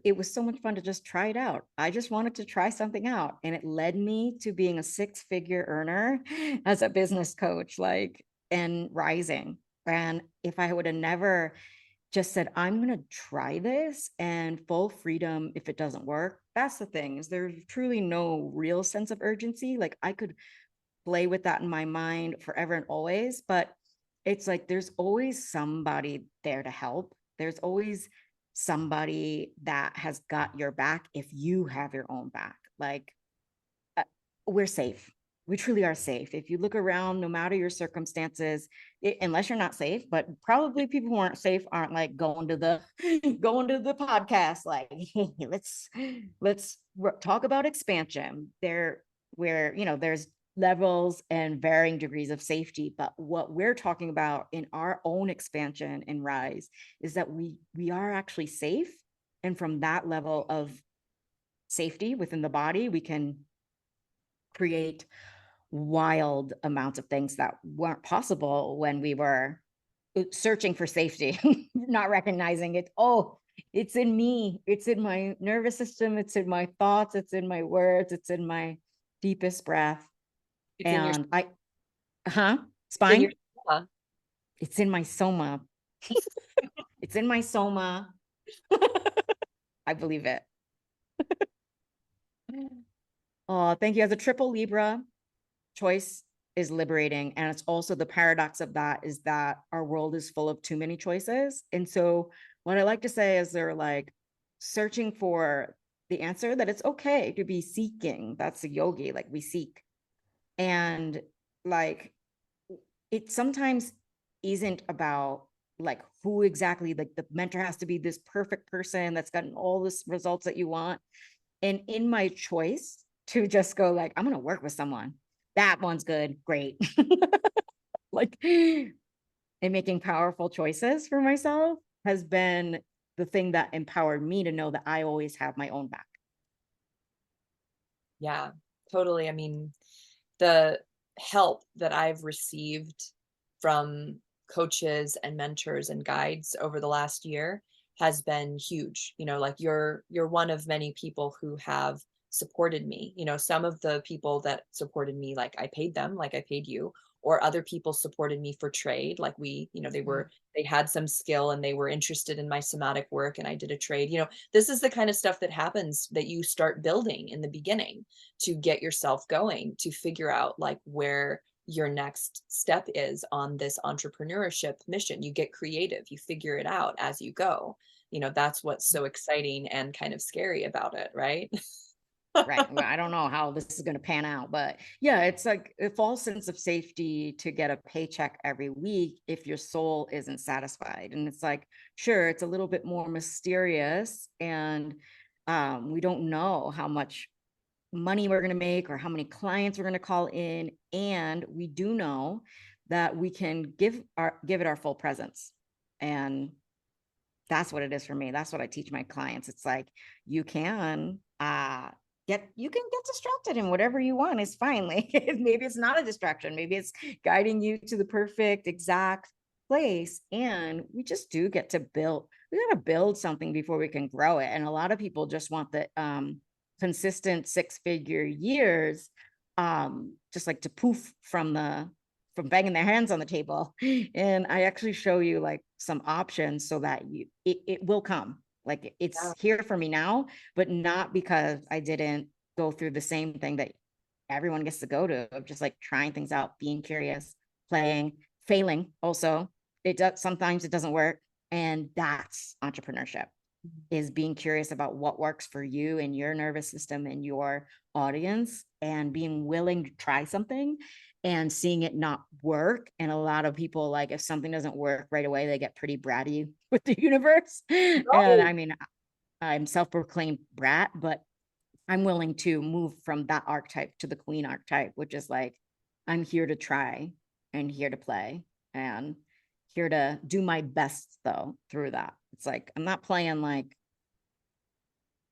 it was so much fun to just try it out. I just wanted to try something out, and it led me to being a six-figure earner as a business coach, like, and rising. And if I would have never just said, I'm going to try this and full freedom, if it doesn't work, that's the thing, is there's truly no real sense of urgency. Like I could play with that in my mind forever and always, but it's like there's always somebody there to help. There's always somebody that has got your back if you have your own back. Like uh, we're safe. We truly are safe. If you look around, no matter your circumstances, unless you're not safe, but probably people who aren't safe aren't like going to the going to the podcast like, hey, let's talk about expansion. There, where there's levels and varying degrees of safety, but what we're talking about in our own expansion and rise is that we are actually safe, and from that level of safety within the body, we can create wild amounts of things that weren't possible when we were searching for safety, not recognizing it. Oh, it's in me. It's in my nervous system. It's in my thoughts. It's in my words. It's in my deepest breath. It's in your And it's in your spine. uh, It's in my soma. It's in my soma. I believe it. Oh, thank you. As a triple Libra, choice is liberating. And it's also the paradox of that is that our world is full of too many choices. And so what I like to say is they're like searching for the answer, that it's okay to be seeking. That's a yogi, like we seek. And like it sometimes isn't about like who exactly, like the mentor has to be this perfect person that's gotten all this results that you want. And in my choice to just go like, I'm going to work with someone, that one's good, great. Like, and making powerful choices for myself has been the thing that empowered me to know that I always have my own back. Yeah, totally. I mean, the help that I've received from coaches and mentors and guides over the last year has been huge. Like you're one of many people who have supported me. Some of the people that supported me, like I paid them, like I paid you, or other people supported me for trade. Like Mm, they had some skill and they were interested in my somatic work and I did a trade. This is the kind of stuff that happens that you start building in the beginning to get yourself going, to figure out like where your next step is on this entrepreneurship mission. You get creative, you figure it out as you go. That's what's so exciting and kind of scary about it, right? right. Well, I don't know how this is going to pan out, but yeah, it's like a false sense of safety to get a paycheck every week if your soul isn't satisfied. And it's like, sure, it's a little bit more mysterious, and we don't know how much money we're going to make or how many clients we're going to call in. And we do know that we can give it our full presence. And that's what it is for me. That's what I teach my clients. It's like, you can you can get distracted in whatever you want. It's fine. Like maybe it's not a distraction. Maybe it's guiding you to the perfect exact place. And we just do get to build, we got to build something before we can grow it. And a lot of people just want the consistent 6-figure years, just like to poof from banging their hands on the table. And I actually show you like some options so that it will come. Like it's Yeah. here for me now, but not because I didn't go through the same thing that everyone gets to go to, of just like trying things out, being curious, playing, failing. Also, it does sometimes it doesn't work. And that's entrepreneurship, is being curious about what works for you and your nervous system and your audience, and being willing to try something and seeing it not work. And a lot of people, like if something doesn't work right away, they get pretty bratty with the universe. And Right. I mean, I'm self-proclaimed brat, but I'm willing to move from that archetype to the queen archetype, which is like, I'm here to try and here to play and here to do my best though through that. It's like, I'm not playing like,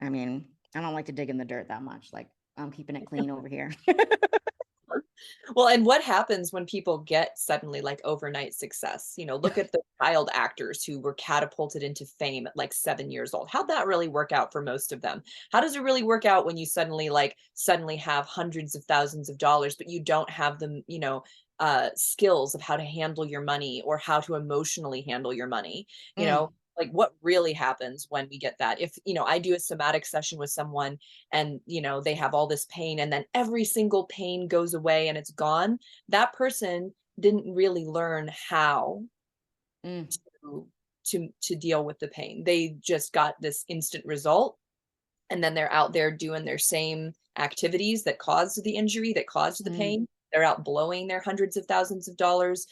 I mean, I don't like to dig in the dirt that much. Like I'm keeping it clean over here. Well, and what happens when people get suddenly like overnight success? You know, look at the child actors who were catapulted into fame at like 7 years old. How'd that really work out for most of them? How does it really work out when you suddenly have hundreds of thousands of dollars, but you don't have the, skills of how to handle your money or how to emotionally handle your money? You Mm, know, like what really happens when we get that? If, I do a somatic session with someone and they have all this pain and then every single pain goes away and it's gone, that person didn't really learn how mm, to to deal with the pain. They just got this instant result, and then they're out there doing their same activities that caused the injury, that caused the mm, pain. They're out blowing their hundreds of thousands of dollars,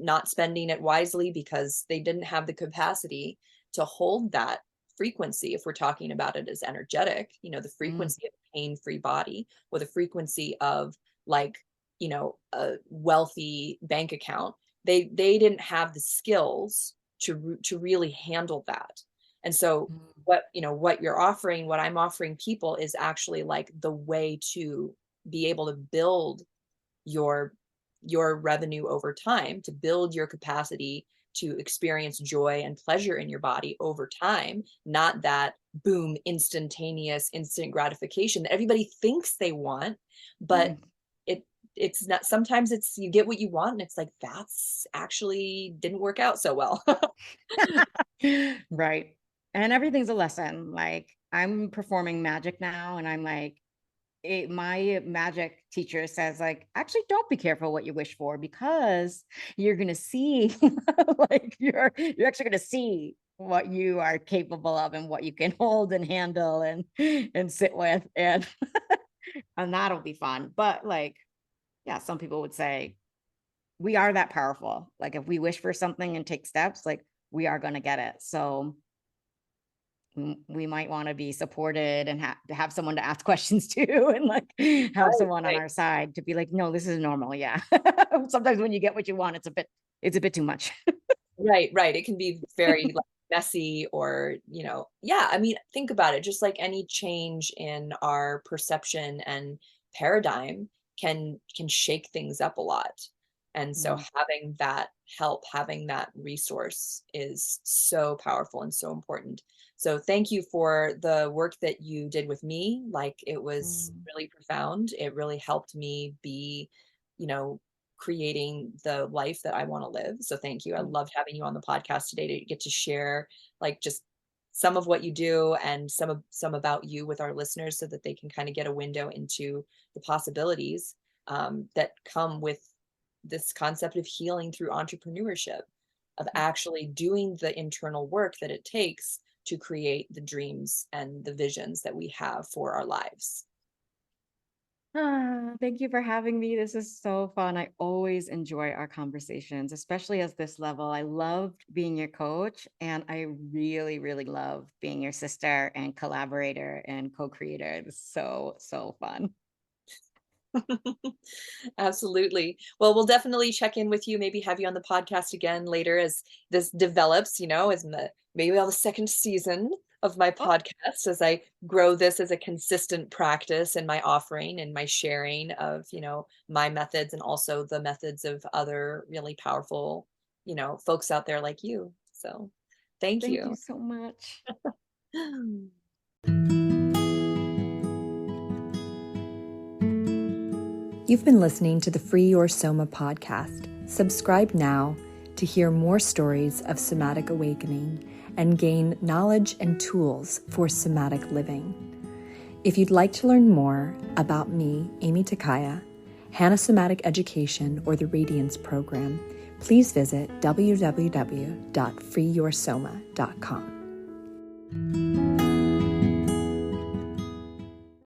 not spending it wisely because they didn't have the capacity to hold that frequency. If we're talking about it as energetic, the mm, frequency of a pain-free body, or the frequency of like, a wealthy bank account, they didn't have the skills to really handle that. And so mm, what I'm offering people is actually like the way to be able to build your revenue over time, to build your capacity to experience joy and pleasure in your body over time, not that boom, instantaneous, instant gratification that everybody thinks they want. But mm. it it's not, sometimes it's you get what you want and it's like that's actually didn't work out so well. Right. And everything's a lesson. Like I'm performing magic now, and I'm like, my magic teacher says, like, actually don't be careful what you wish for, because you're gonna see like you're actually gonna see what you are capable of and what you can hold and handle and sit with, and that'll be fun. But like, yeah, some people would say we are that powerful. Like if we wish for something and take steps, like we are going to get it. So we might want to be supported and have someone to ask questions to, and like have Right, someone on right. our side to be like, no, this is normal. Yeah. Sometimes when you get what you want, it's a bit too much. Right, right. It can be very like messy or, yeah, I mean, think about it. Just like any change in our perception and paradigm can shake things up a lot. And so Mm, having that help, having that resource is so powerful and so important. So thank you for the work that you did with me. Like it was mm, really profound. It really helped me be, you know, creating the life that I want to live. So thank you. I mm, loved having you on the podcast today to get to share like just some of what you do and some about you with our listeners so that they can kind of get a window into the possibilities that come with this concept of healing through entrepreneurship, of mm. actually doing the internal work that it takes to create the dreams and the visions that we have for our lives. Thank you for having me. This is so fun. I always enjoy our conversations, especially at this level. I loved being your coach, and I really, really love being your sister and collaborator and co-creator. It's so, so fun. Absolutely. Well, we'll definitely check in with you, maybe have you on the podcast again later as this develops, as in maybe on the second season. of my podcast as I grow this as a consistent practice in my offering and my sharing of, my methods and also the methods of other really powerful, folks out there like you. So thank Thank you you. so much. You've been listening to the Free Your Soma podcast. Subscribe now to hear more stories of somatic awakening and gain knowledge and tools for somatic living. If you'd like to learn more about me, Amy Takaya, Hannah Somatic Education, or the Radiance Program, please visit www.freeyoursoma.com.